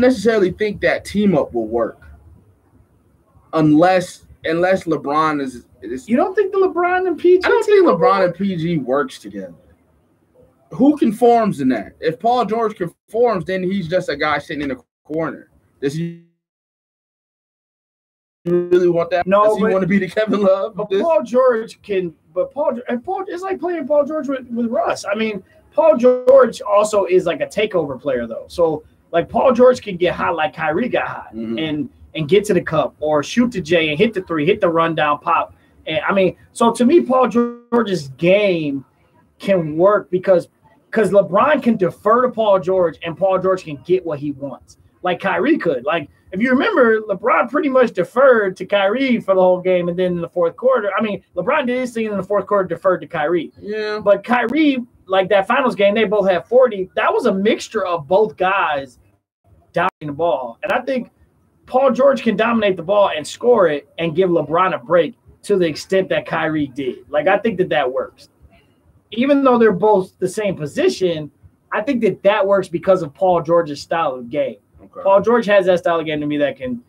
necessarily think that team up will work unless LeBron is. You don't think the LeBron and PG? I don't think LeBron and PG works together. Who conforms in that? If Paul George conforms, then he's just a guy sitting in the corner. Does he really want that? No, does he want to be the Kevin Love? But Paul George can. But Paul it's like playing Paul George with Russ. I mean, Paul George also is like a takeover player though. So like Paul George can get hot like Kyrie got hot and get to the cup or shoot the J and hit the three, hit the rundown pop. And I mean, so to me, Paul George's game can work because because LeBron can defer to Paul George, and Paul George can get what he wants, like Kyrie could. Like, if you remember, LeBron pretty much deferred to Kyrie for the whole game, and then in the fourth quarter, I mean, LeBron did his thing in the fourth quarter, deferred to Kyrie. Yeah. But Kyrie, like that finals game, they both had 40. That was a mixture of both guys dominating the ball. And I think Paul George can dominate the ball and score it and give LeBron a break to the extent that Kyrie did. Like, I think that works. Even though they're both the same position, I think that works because of Paul George's style of game. Okay. Paul George has that style of game to me that can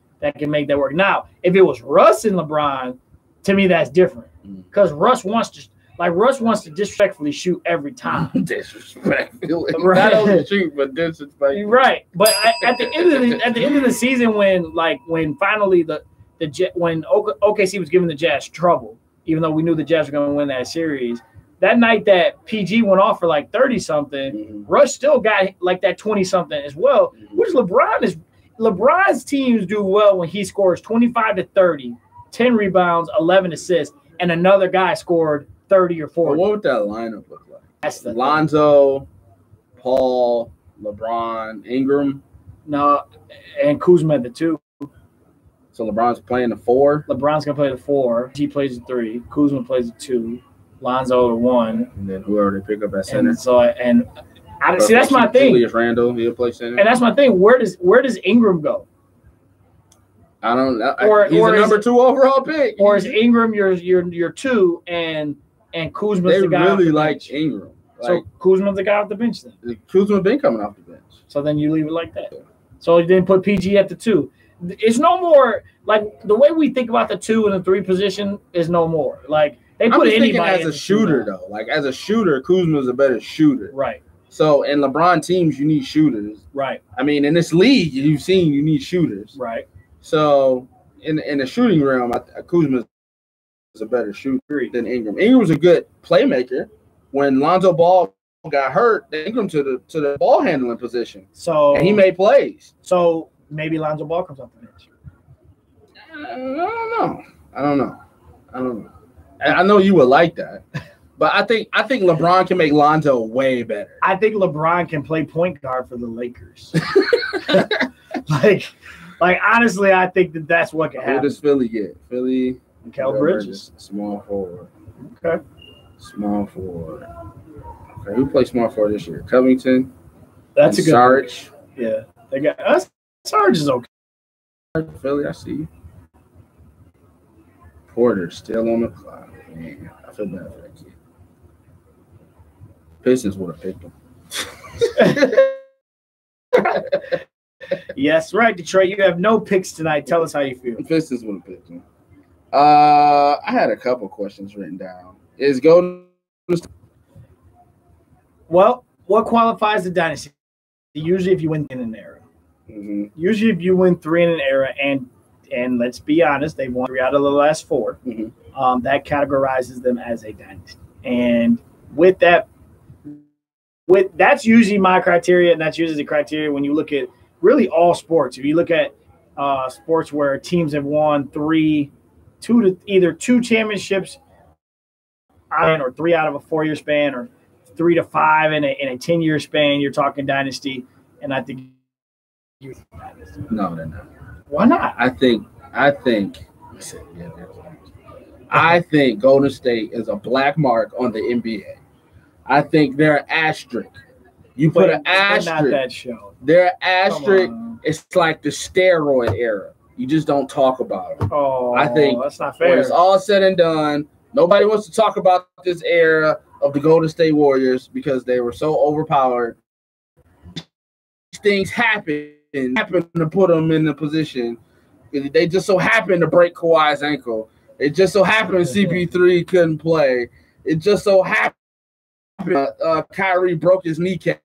make that work. Now, if it was Russ and LeBron, to me that's different because Russ wants to disrespectfully shoot every time. Disrespectfully, right? Not only shoot, but disrespectfully. Right. But at the end of the season, when finally when OKC was giving the Jazz trouble, even though we knew the Jazz were going to win that series. That night that PG went off for like 30-something, Russ still got like that 20-something as well, which LeBron's teams do well when he scores 25 to 30, 10 rebounds, 11 assists, and another guy scored 30 or 40. Well, what would that lineup look like? That's the Lonzo, Paul, LeBron, Ingram. No, and Kuzma at the 2. So LeBron's playing the 4. LeBron's going to play the 4. He plays the 3. Kuzma plays the 2. Lonzo the 1, and then whoever they pick up at center. And see, that's my thing. Julius Randle, he'll play center. And that's my thing. Where does Ingram go? I don't know. He's a number 2 overall pick. Or is Ingram your 2 and Kuzma's the guy? They really like Ingram. So Kuzma's the guy off the bench then. Kuzma's been coming off the bench. So then you leave it like that. So you didn't put PG at the 2. It's no more like the way we think about the 2 and the 3 position is no more like. They put anybody as a shooter, though. Like, as a shooter, Kuzma's a better shooter. Right. So, in LeBron teams, you need shooters. Right. I mean, in this league, you've seen you need shooters. Right. So, in the shooting realm, Kuzma is a better shooter than Ingram. Ingram's a good playmaker. When Lonzo Ball got hurt, Ingram to the ball handling position. And he made plays. So, maybe Lonzo Ball comes off the bench. I don't know. I know you would like that, but I think LeBron can make Lonzo way better. I think LeBron can play point guard for the Lakers. like honestly, I think that's what can happen. What does Philly get? Philly, Mikal Bridges, small forward. Okay, small forward. Okay, who plays small forward this year? Covington. That's a good. Sarge. Yeah, they got us. Sarge is okay. Philly, I see you. Porter still on the clock. Man, I feel bad for that kid. Pistons would have picked him. Yes, right, Detroit. You have no picks tonight. Tell us how you feel. Pistons would have picked him. I had a couple questions written down. Is Golden? Well, what qualifies the dynasty? Usually, if you win in an era. Mm-hmm. Usually, if you win 3 in an era, and let's be honest, they've won 3 out of the last 4. Mm-hmm. That categorizes them as a dynasty. And that's usually my criteria, and that's usually the criteria when you look at really all sports. If you look at sports where teams have won 2 championships or 3 out of a 4-year span, or 3 to 5 in a 10-year span, you're talking dynasty. And I think no, they're not. Why not? I think Golden State is a black mark on the NBA. I think they're asterisk. You put an asterisk. Not that show. They're asterisk. It's like the steroid era. You just don't talk about it. Oh, I think that's not fair. When it's all said and done, nobody wants to talk about this era of the Golden State Warriors because they were so overpowered. Things happen to put them in the position. They just so happened to break Kawhi's ankle. It just so happened CP3 couldn't play. It just so happened Kyrie broke his kneecap.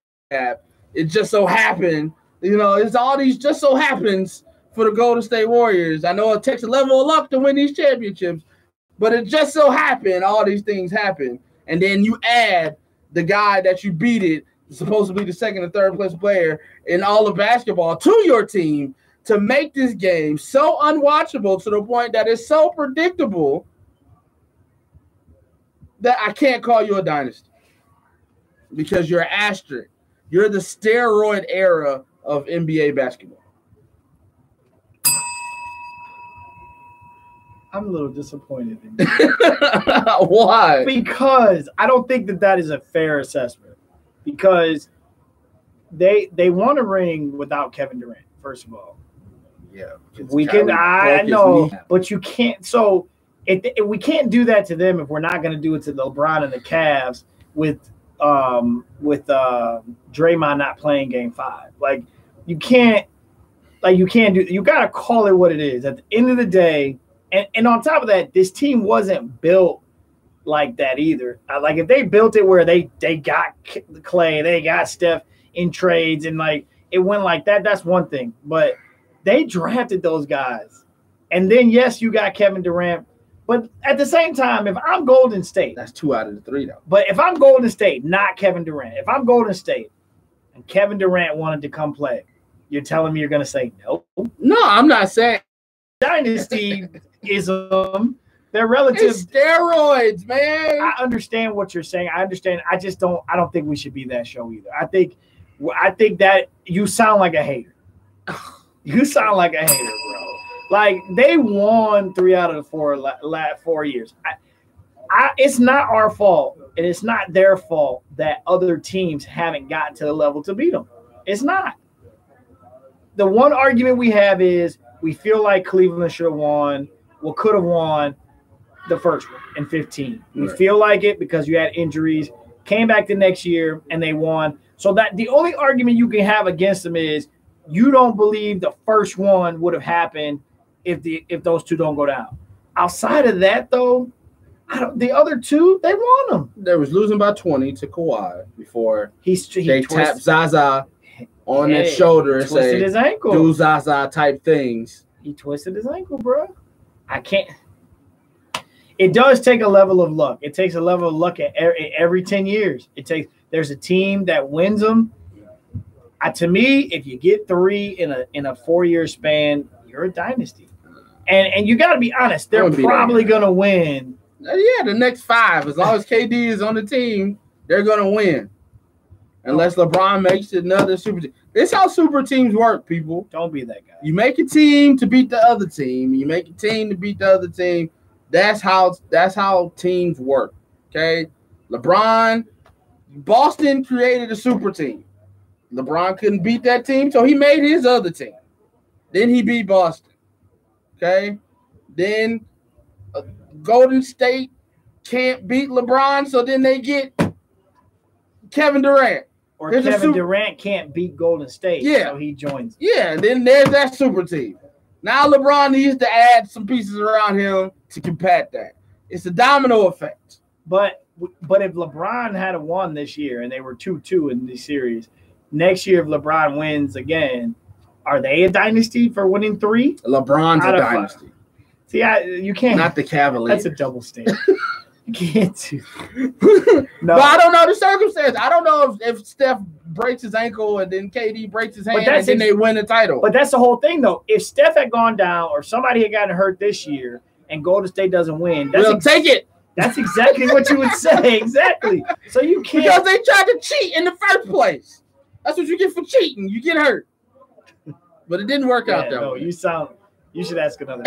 It just so happened, it's all these just so happens for the Golden State Warriors. I know it takes a level of luck to win these championships, but it just so happened all these things happen. And then you add the guy that you beat it, supposed to be the second or third place player in all of basketball, to your team to make this game so unwatchable to the point that it's so predictable that I can't call you a dynasty. because you're asterisk. You're the steroid era of NBA basketball. I'm a little disappointed in you. Why? Because I don't think that is a fair assessment. Because they won a ring without Kevin Durant, first of all. Yeah. We can, I know, but you can't. So if we can't do that to them if we're not going to do it to the LeBron and the Cavs with Draymond not playing Game 5. Like you can't do. You got to call it what it is. At the end of the day. And on top of that, this team wasn't built like that either. Like if they built it where they got Clay, they got Steph in trades, and like it went like that, that's one thing. But they drafted those guys. And then, yes, you got Kevin Durant. But at the same time, if I'm Golden State. That's 2 out of the 3, though. But if I'm Golden State, not Kevin Durant. If I'm Golden State and Kevin Durant wanted to come play, you're telling me you're going to say no? No, I'm not saying. Dynasty is they're relative. It's steroids, man. I understand what you're saying. I understand. I don't think we should be that show either. I think that you sound like a hater. You sound like a hater, bro. Like they won 3 out of the 4 last 4 years. It's not our fault, and it's not their fault that other teams haven't gotten to the level to beat them. It's not. The one argument we have is we feel like Cleveland should have won. Well, could have won the first one in 15. We feel like it because you had injuries, came back the next year, and they won. So that the only argument you can have against them is you don't believe the first one would have happened if those two don't go down. Outside of that, though, the other two, they won them. They was losing by 20 to Kawhi before he tapped Zaza on that shoulder and say, his ankle. Do Zaza type things. He twisted his ankle, bro. I can't. It does take a level of luck. It takes a level of luck every 10 years. There's a team that wins them. To me, if you get 3 in a 4-year span, you're a dynasty. And you got to be honest, they're probably going to win. Yeah, the next 5. As long as KD is on the team, they're going to win. Unless LeBron makes another super team. This is how super teams work, people. Don't be that guy. You make a team to beat the other team. You make a team to beat the other team. That's how teams work. Okay? Boston created a super team. LeBron couldn't beat that team, so he made his other team. Then he beat Boston. Okay? Then Golden State can't beat LeBron, so then they get Kevin Durant. Or Kevin Durant can't beat Golden State, so he joins. Yeah, then there's that super team. Now LeBron needs to add some pieces around him to combat that. It's a domino effect. But if LeBron had won this year and they were 2-2 in the series, next year if LeBron wins again, are they a dynasty for winning 3? LeBron's a dynasty. 5. See, you can't. Not the Cavaliers. That's a double standard. You can't do. No, but I don't know the circumstance. I don't know if Steph breaks his ankle and then KD breaks his hand and then they win the title. But that's the whole thing, though. If Steph had gone down or somebody had gotten hurt this year and Golden State doesn't win, take it. That's exactly what you would say. Exactly. So you can't. Because they tried to cheat in the first place. That's what you get for cheating. You get hurt. But it didn't work out that way. You should ask another.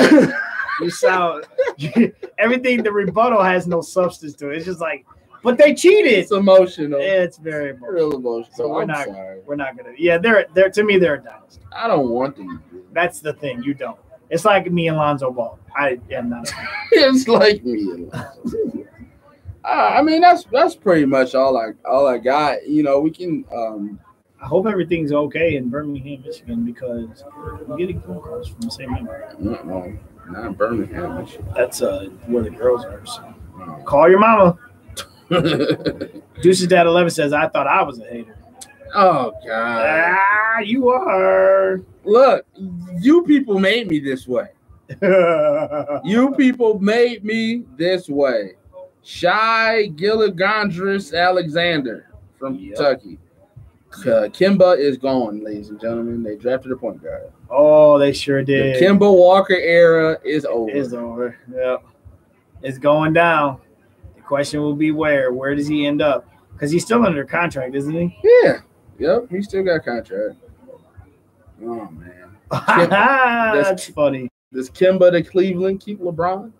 Everything, the rebuttal has no substance to it. It's just like, but they cheated. It's emotional. It's very emotional. Real emotional. So we're not gonna. Yeah, they're to me, they're a dynasty. I don't want them. That's the thing. You don't. It's like me and Lonzo Ball. I am not. It's like me and Lonzo. I mean, that's pretty much all I got. You know, we can. I hope everything's okay in Birmingham, Michigan, because I'm getting phone calls from the same number. No, not Birmingham, Michigan. That's where the girls are. So. Call your mama. Deuce's Dad 11 says, I thought I was a hater. Oh, God. You are. Look, you people made me this way. You people made me this way. Shai Gilgeous Alexander from Kentucky. Kemba is gone, ladies and gentlemen. They drafted a point guard. Oh, they sure did. The Kemba Walker era is over. It's over. Yep. It's going down. The question will be where? Where does he end up? Because he's still under contract, isn't he? Yeah. Yep. He still got a contract. Oh man. That's funny. Does Kemba to Cleveland keep LeBron?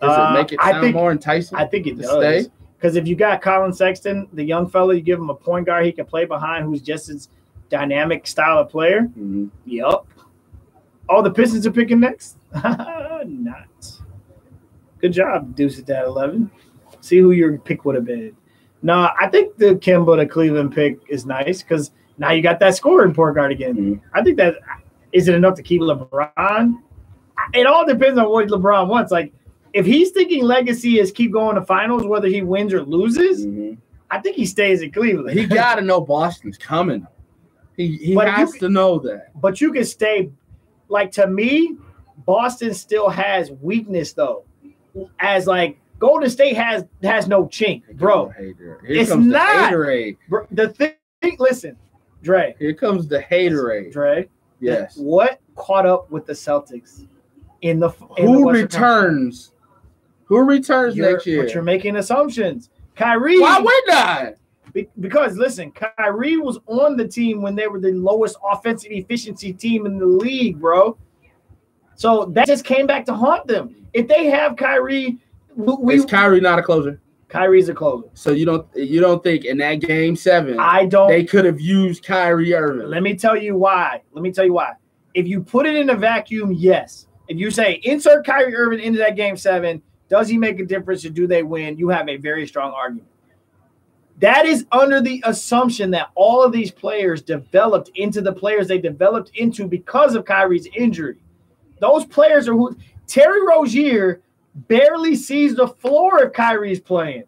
Does it make it sound more enticing? I think it to does. stay? Because if you got Colin Sexton, the young fella, you give him a point guard he can play behind who's just as dynamic style of player. Mm-hmm. Yup. Oh, the Pistons are picking next? Not. Good job, Deuce at that 11. See who your pick would have been. No, I think the Kemba to Cleveland pick is nice because now you got that scoring point guard again. Mm-hmm. I think that – is it enough to keep LeBron? It all depends on what LeBron wants. Like, if he's thinking legacy is keep going to finals, whether he wins or loses, I think he stays in Cleveland. He got to know Boston's coming. He has to know that. But you can stay – like, to me, Boston still has weakness, though. As, like, Golden State has no chink, bro. It's not. Bro, the thing – listen, Dre. Here comes the haterade. Dre. Yes. What caught up with the Celtics in the Who returns? Who returns next year? But you're making assumptions. Kyrie. Why would I? Because listen, Kyrie was on the team when they were the lowest offensive efficiency team in the league, bro. So that just came back to haunt them. If they have Kyrie, is Kyrie not a closer? Kyrie's a closer. So you don't think in that game 7 they could have used Kyrie Irving? Let me tell you why. If you put it in a vacuum, yes. If you say insert Kyrie Irving into that game 7, does he make a difference or do they win? You have a very strong argument. That is under the assumption that all of these players developed into the players they developed into because of Kyrie's injury. Those players are who Terry Rozier barely sees the floor if Kyrie's playing.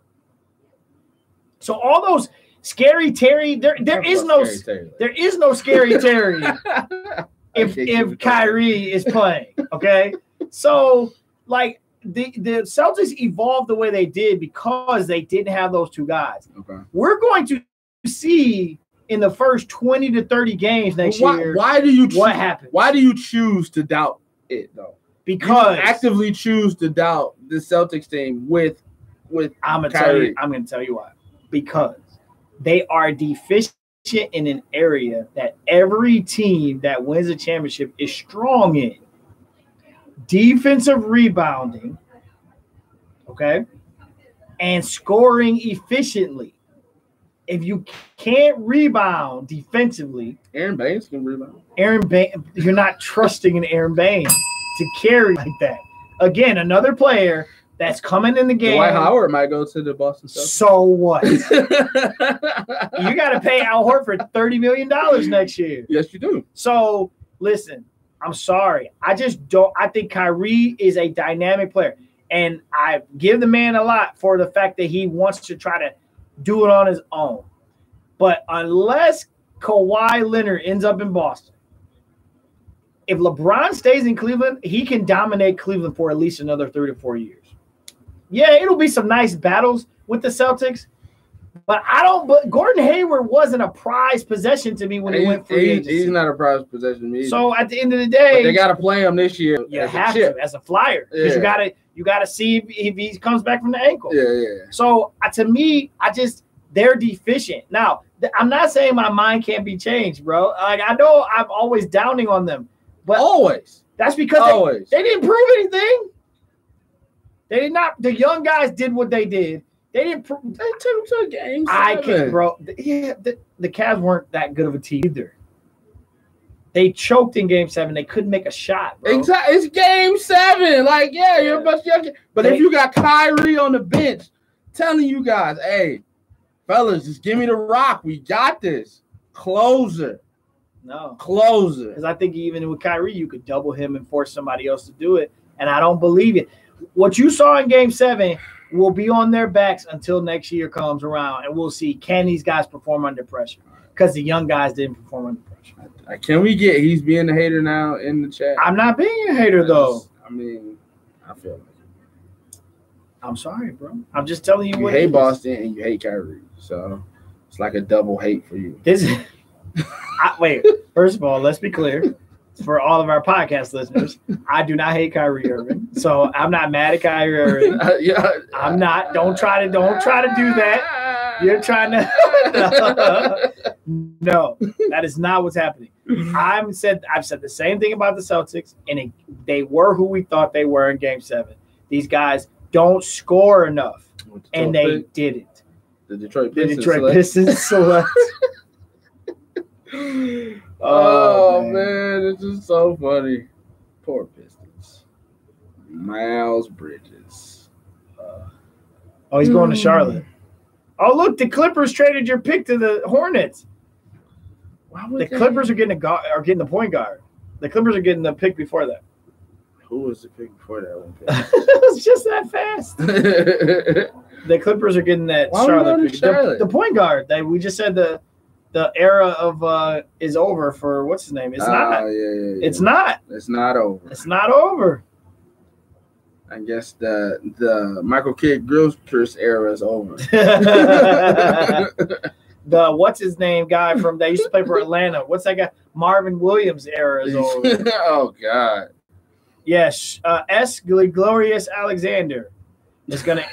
So all those scary Terry, there is no scary Terry if Kyrie is playing. Okay, so like the Celtics evolved the way they did because they didn't have those two guys. Okay, we're going to see in the first 20 to 30 games next year. What happened? Why do you choose to doubt it though? Because you actively choose to doubt the Celtics team with I'm gonna tell you why. Because they are deficient in an area that every team that wins a championship is strong in. Defensive rebounding, okay, and scoring efficiently. If you can't rebound defensively, Aaron Baines can rebound. You're not trusting in Aaron Baines to carry like that. Again, another player that's coming in the game. Dwight Howard might go to the Boston Celtics. So what? You got to pay Al Horford $30 million next year. Yes, you do. So, listen, I'm sorry. I think Kyrie is a dynamic player. And I give the man a lot for the fact that he wants to try to do it on his own. But unless Kawhi Leonard ends up in Boston, if LeBron stays in Cleveland, he can dominate Cleveland for at least another 3 to 4 years. Yeah, it'll be some nice battles with the Celtics, but Gordon Hayward wasn't a prized possession to me when he went free agency. He's not a prized possession to me. So at the end of the day, they got to play him this year. You have to as a flyer because you got to see if he comes back from the ankle. Yeah. So to me, they're deficient. Now, I'm not saying my mind can't be changed, bro. Like I know I'm always downing on them. But always. That's because they didn't prove anything. They did not. The young guys did what they did. They didn't. They took them to a game 7. Bro. Yeah, the Cavs weren't that good of a team either. They choked in game 7. They couldn't make a shot, bro. Exactly. It's game 7. Like, you're a bunch of young. But if you got Kyrie on the bench telling you guys, hey, fellas, just give me the rock. We got this. Closer. No. Closer. Because I think even with Kyrie, you could double him and force somebody else to do it. And I don't believe it. What you saw in game 7 will be on their backs until next year comes around. And we'll see, can these guys perform under pressure? Because the young guys didn't perform under pressure. Can we get he's being a hater now in the chat? I'm not being a hater, though. I mean, I feel like it. I'm sorry, bro. I'm just telling you what you hate Boston and you hate Kyrie. So it's like a double hate for you. Wait, first of all, let's be clear. for all of our podcast listeners, I do not hate Kyrie Irving. So I'm not mad at Kyrie Irving. Yeah. I'm not. Don't try to do that. You're trying to. No, that is not what's happening. I've said the same thing about the Celtics, and they were who we thought they were in Game 7. These guys don't score enough, and they didn't. The Detroit Pistons select. Oh man, it's just so funny. Poor Pistons. Miles Bridges. Oh, he's going to Charlotte. Oh, look, the Clippers traded your pick to the Hornets. The Clippers are getting the point guard. The Clippers are getting the pick before that. Who was the pick before that one? It's just that fast. The Clippers are getting that Charlotte pick. The point guard. We just said the era of is over for what's his name. It's not. Yeah. It's not. It's not over. It's not over. I guess the Michael Kidd Gilchrist era is over. The what's his name guy from that used to play for Atlanta. What's that guy? Marvin Williams era is over. Oh God. Yes, S. Glorious Alexander is gonna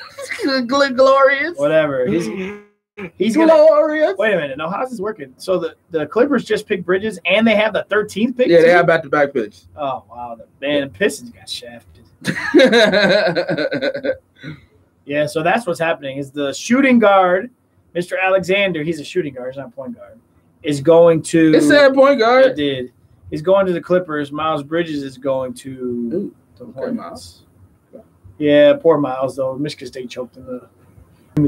glorious. Whatever. He's glorious. Wait a minute. No, how's this working? So the Clippers just picked Bridges, and they have the 13th pick. Yeah, they have back-to-back picks. Oh wow, the Pistons got shafted. Yeah, so that's what's happening. Is the shooting guard, Mr. Alexander? He's a shooting guard. He's not a point guard. Is going to. It said point guard. It did. He's going to the Clippers. Miles Bridges is going to the Hornets. Miles. Yeah, poor Miles though. Michigan State choked in the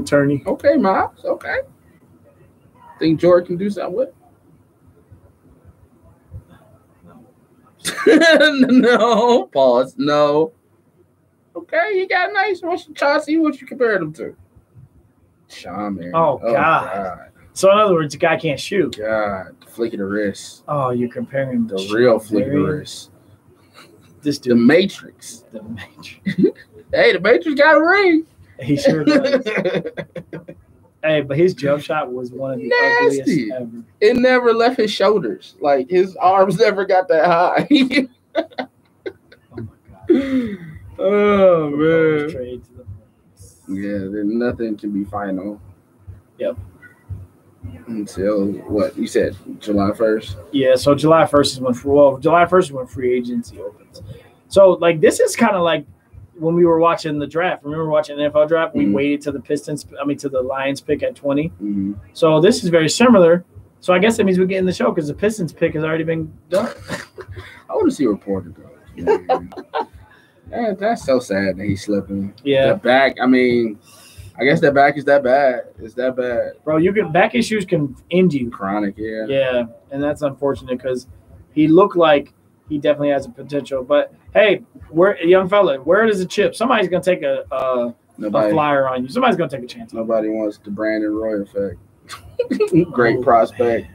tourney. Okay, Miles. Okay. Think Jordan can do something with? No. Pause. No. Okay, you got nice. Try to see what you compared him to. Sean, man. Oh God. So in other words, the guy can't shoot. God, flick of the wrist. Oh, you're comparing him to the real flick of the wrist. This dude. The Matrix. The Matrix. Hey, the Matrix got a ring. He sure does. Hey, but his jump shot was one of the ugliest ever. It never left his shoulders. Like his arms never got that high. Oh my God. Oh man. Trade to the Yeah, then nothing can be final. Yep. Until what you said, July 1st. Yeah, so July 1st is when free agency opens. So like this is kind of like when we were watching the draft. Remember watching the NFL draft? We waited to the Lions pick at 20. Mm-hmm. So this is very similar. So I guess that means we're getting the show because the Pistons pick has already been done. I want to see a reporter though. Yeah, that's so sad that he's slipping. Yeah. The back, I mean, I guess that back is that bad. It's that bad. Bro, back issues can end you. Chronic, yeah. Yeah, and that's unfortunate because he looked like he definitely has a potential. But hey, young fella, where is the chip? Somebody's gonna take a flyer on you. Somebody's gonna take a chance. Nobody wants the Brandon Roy effect. Great prospect,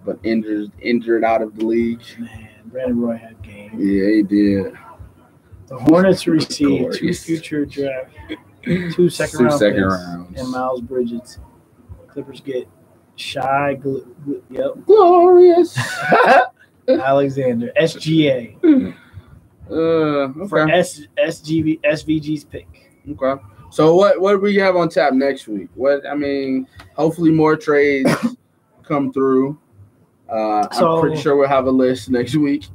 but injured out of the league. Man, Brandon Roy had game. Yeah, he did. The Hornets received 2 future draft, 2 second rounds, and Miles Bridges. Clippers get Glorious Alexander SGA for SVG's pick. Okay. So what do we have on tap next week? Hopefully more trades come through. I'm pretty sure we'll have a list next week.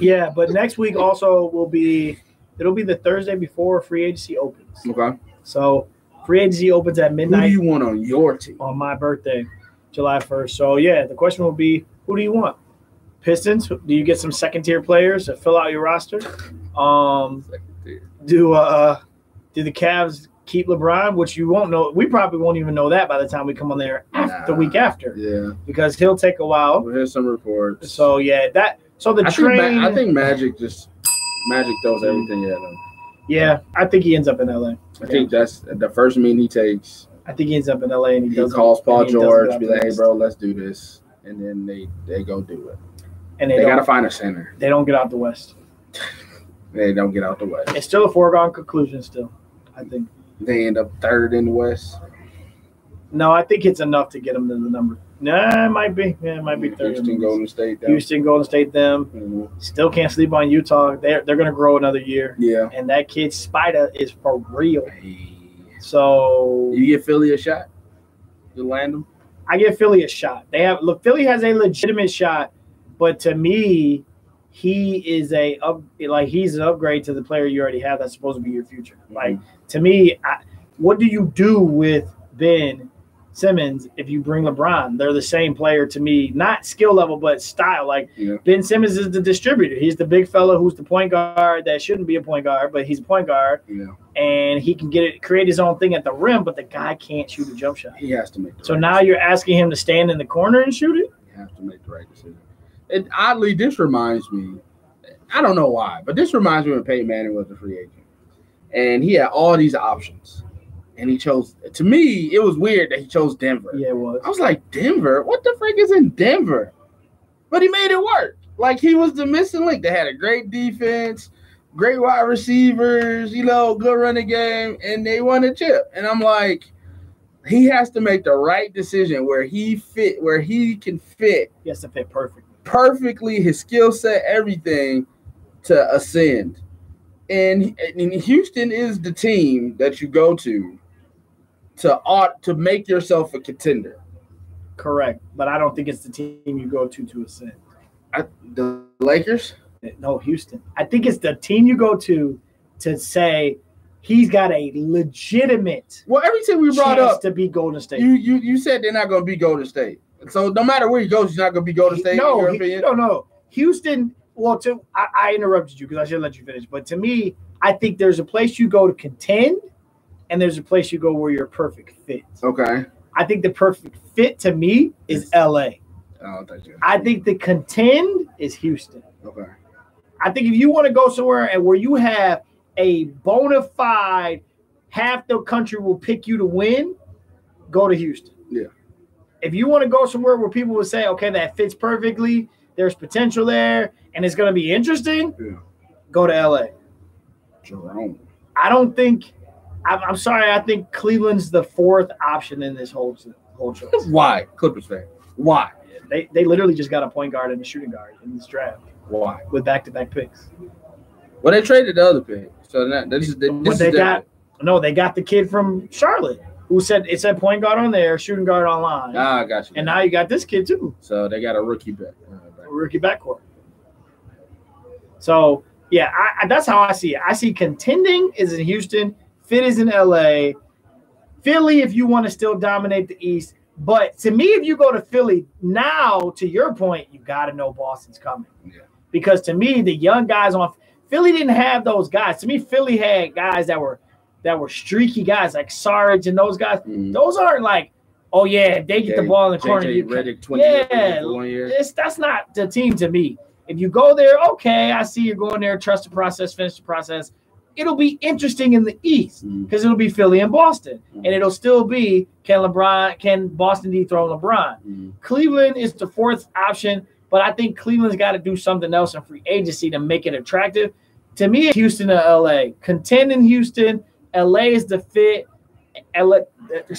Yeah, but next week also it'll be the Thursday before free agency opens. Okay. So free agency opens at midnight. Who do you want on your team? On my birthday, July 1st. So yeah, the question will be, who do you want? Pistons? Do you get some second tier players to fill out your roster? Do the Cavs keep LeBron, which you won't know? We probably won't even know that by the time we come on there the week after. Yeah. Because he'll take a while. We'll hear some reports. So yeah, I think Magic throws everything at him. Yeah, I think he ends up in LA. I think that's the first meeting he takes. I think he ends up in LA and he calls Paul George, be like, "Hey, bro, let's do this," and then they go do it. And they gotta find a center. They don't get out the West. They don't get out the West. It's still a foregone conclusion. Still, I think they end up third in the West. No, I think it's enough to get them to the number Nah, it might be. Yeah, it might be 30. Houston, Golden State. Houston, Golden State, them. Mhm. Still can't sleep on Utah. They're going to grow another year. Yeah. And that kid Spider is for real. Hey. So You give Philly a shot? You land them? I give Philly a shot. Philly has a legitimate shot, but to me, he's an upgrade to the player you already have that's supposed to be your future. Like to me, what do you do with Ben Simmons if you bring LeBron? They're the same player to me, not skill level, but style. Like Ben Simmons is the distributor. He's the big fella who's the point guard that shouldn't be a point guard, but he's a point guard. Yeah. And he can create his own thing at the rim, but the guy can't shoot a jump shot. He has to make the So right now you're asking him to stand in the corner and shoot it? You have to make the right decision. And oddly, this reminds me, I don't know why, but this reminds me when Peyton Manning was a free agent. And he had all these options. And he chose, to me, it was weird that he chose Denver. Yeah, it was. I was like, Denver? What the frick is in Denver? But he made it work. Like, he was the missing link. They had a great defense, great wide receivers, good running game, and they won a chip. And I'm like, he has to make the right decision where he can fit. He has to fit perfectly, his skill set, everything to ascend. And Houston is the team that you go to make yourself a contender. Correct. But I don't think it's the team you go to ascend. The Lakers? No, Houston. I think it's the team you go to say he's got a legitimate every team we brought up to beat Golden State. You said they're not going to beat Golden State. So no matter where he goes, he's not going to beat Golden State. No. Houston. Well, I interrupted you because I should let you finish. But to me, I think there's a place you go to contend, and there's a place you go where you're a perfect fit. Okay. I think the perfect fit to me is L.A. Oh, I think the contend is Houston. Okay. I think if you want to go somewhere and where you have a bona fide, half the country will pick you to win, go to Houston. Yeah. If you want to go somewhere where people will say, okay, that fits perfectly, there's potential there, and it's going to be interesting, go to L.A. Jerome. I don't think – I'm sorry. I think Cleveland's the fourth option in this whole choice. Why? Clippers fan. Why? They literally just got a point guard and a shooting guard in this draft. Why? With back-to-back picks. Well, they traded the other pick. So they got the kid from Charlotte who said it said point guard on there, shooting guard online. I got you. And now you got this kid too. So they got a rookie back. Rookie backcourt. So yeah, that's how I see it. I see contending is in Houston, fit is in LA, Philly if you want to still dominate the East. But to me, if you go to Philly now, to your point, you got to know Boston's coming. Yeah. Because to me, the young guys on Philly didn't have those guys. To me, Philly had guys that were streaky guys like Sarge and those guys. Mm-hmm. Those aren't like, oh yeah, if they get the ball in the corner. That's not the team to me. If you go there, okay, I see you're going there, trust the process, finish the process. It'll be interesting in the East because it'll be Philly and Boston. And it'll still be, can Boston dethrone LeBron? Cleveland is the fourth option, but I think Cleveland's got to do something else in free agency to make it attractive. To me, Houston or LA. Contend in Houston. LA is the fit. LA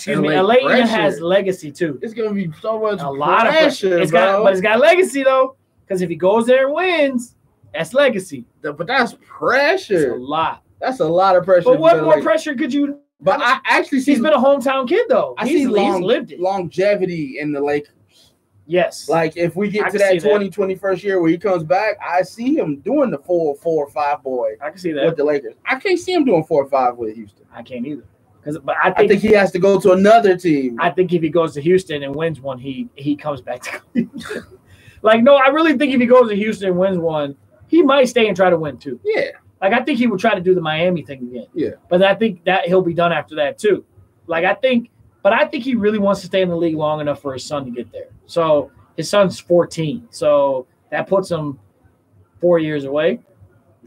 even has legacy too. It's going to be so much pressure, but it's got legacy though. Because if he goes there and wins, that's legacy. But that's pressure. That's a lot. That's a lot of pressure. But what more pressure could you? But I actually see he's been a hometown kid though. He's lived it. Longevity in the Lakers. Yes. Like if we get to that 2021 year where he comes back, I see him doing the 4 or 5 boy. I can see that with the Lakers. I can't see him doing 4 or 5 with Houston. I can't either. But I think he has to go to another team. I think if he goes to Houston and wins one, he comes back to Cleveland. Like, no, I really think if he goes to Houston and wins one, he might stay and try to win too. Yeah. Like, I think he would try to do the Miami thing again. Yeah. But I think that he'll be done after that too. Like, I think he really wants to stay in the league long enough for his son to get there. So his son's 14. So that puts him 4 years away,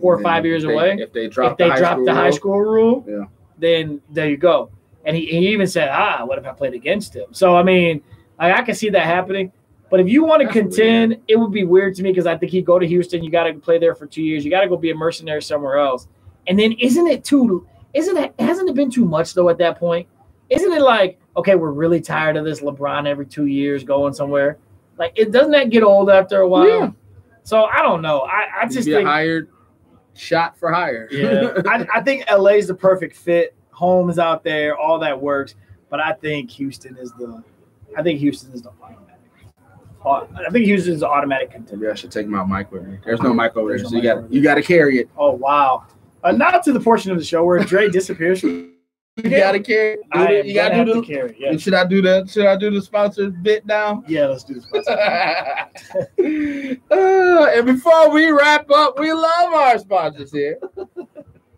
4 or 5 years away. If they drop the high school rule, yeah, then there you go. And he even said, what if I played against him? So, I mean, I can see that happening. But if you want to contend, it would be weird to me because I think he'd go to Houston. You got to play there for 2 years. You got to go be a mercenary somewhere else. And then hasn't it been too much, though, at that point? Isn't it like, okay, we're really tired of this LeBron every 2 years going somewhere. Like, it doesn't that get old after a while? Yeah. So I don't know. I just be think hired, shot for hire. yeah, I think LA is the perfect fit. Home is out there, all that works. But I think Houston is the automatic. I think Houston's the automatic contender. Maybe I should take my mic with me. There's no mic over there, so you got to carry it. Oh wow! Now to the portion of the show where Dre disappears. You got to carry it. You got to do the carry. Yeah. Should I do the sponsored bit now? Yeah, let's do this. And before we wrap up, we love our sponsors here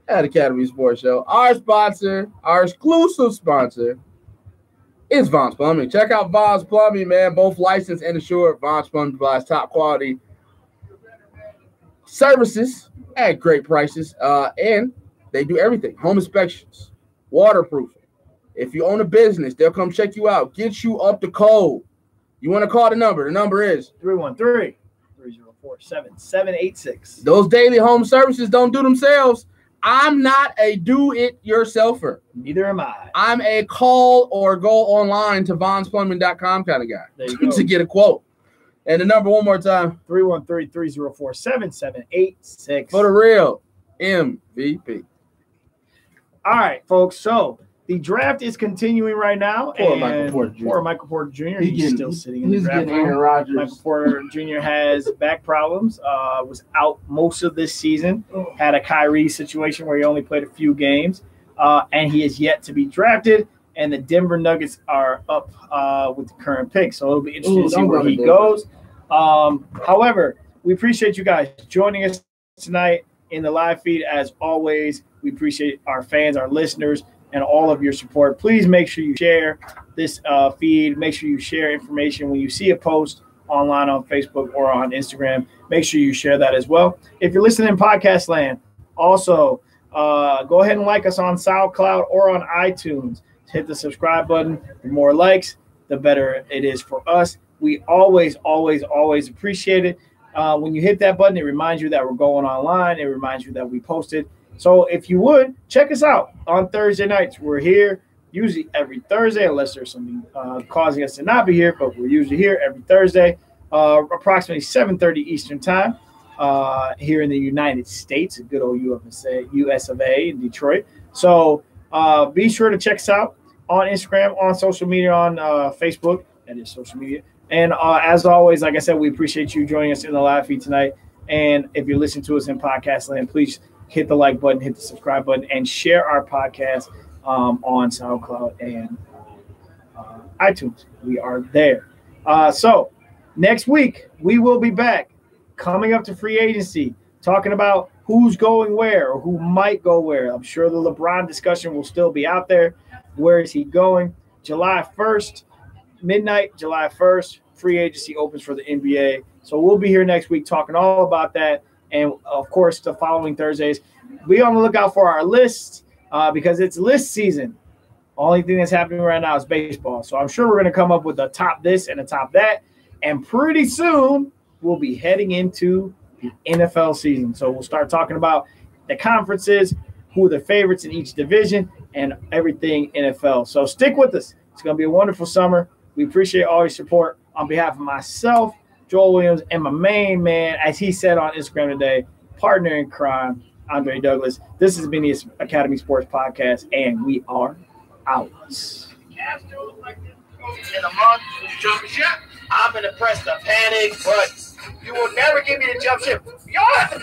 at Academy Sports Show. Our sponsor, our exclusive sponsor, is Vaughn's Plumbing. Check out Vaughn's Plumbing, man. Both licensed and insured. Vaughn's Plumbing provides top quality services at great prices. And they do everything. Home inspections, waterproofing. If you own a business, they'll come check you out, get you up to code. You want to call the number. The number is 313-304-7786. Those daily home services don't do themselves. I'm not a do-it-yourselfer. Neither am I. I'm a call or go online to vaughnsplumbing.com kind of guy There you go. to get a quote. And the number one more time. 313-304-7786. For the real MVP. All right, folks. So the draft is continuing right now. Poor and Michael Porter Jr. Poor Michael Porter Jr. He's still sitting in the He's draft getting Aaron room. Rodgers. Michael Porter Jr. has back problems. Was out most of this season. Had a Kyrie situation where he only played a few games. And he is yet to be drafted. And the Denver Nuggets are up with the current pick. So it'll be interesting to see where he goes. However, we appreciate you guys joining us tonight in the live feed. As always, we appreciate our fans, our listeners, and all of your support. Please make sure you share this feed. Make sure you share information when you see a post online on Facebook or on Instagram. Make sure you share that as well. If you're listening in podcast land, also go ahead and like us on SoundCloud or on iTunes. Hit the subscribe button. The more likes, the better it is for us. We always, always, always appreciate it. When you hit that button, it reminds you that we're going online. It reminds you that we posted. So if you would, check us out on Thursday nights. We're here usually every Thursday, unless there's something causing us to not be here, but we're usually here every Thursday, approximately 7:30 Eastern time here in the United States, a good old US of A in Detroit. So be sure to check us out on Instagram, on social media, on Facebook. That is social media. And as always, like I said, we appreciate you joining us in the live feed tonight. And if you're listening to us in podcast land, please hit the like button, hit the subscribe button, and share our podcast on SoundCloud and iTunes. We are there. So next week, we will be back coming up to free agency, talking about who's going where or who might go where. I'm sure the LeBron discussion will still be out there. Where is he going? July 1st, midnight, July 1st, free agency opens for the NBA. So we'll be here next week talking all about that. And, of course, the following Thursdays, be on the lookout for our lists because it's list season. Only thing that's happening right now is baseball. So I'm sure we're going to come up with a top this and a top that. And pretty soon, we'll be heading into the NFL season. So we'll start talking about the conferences, who are the favorites in each division, and everything NFL. So stick with us. It's going to be a wonderful summer. We appreciate all your support. On behalf of myself, Joel Williams, and my main man, as he said on Instagram today, partner in crime, Andre Douglas. This has been the Academy Sports Podcast, and we are out. In a month jump ship, I'm in the press to panic, but you will never give me the jump ship. Y'all have to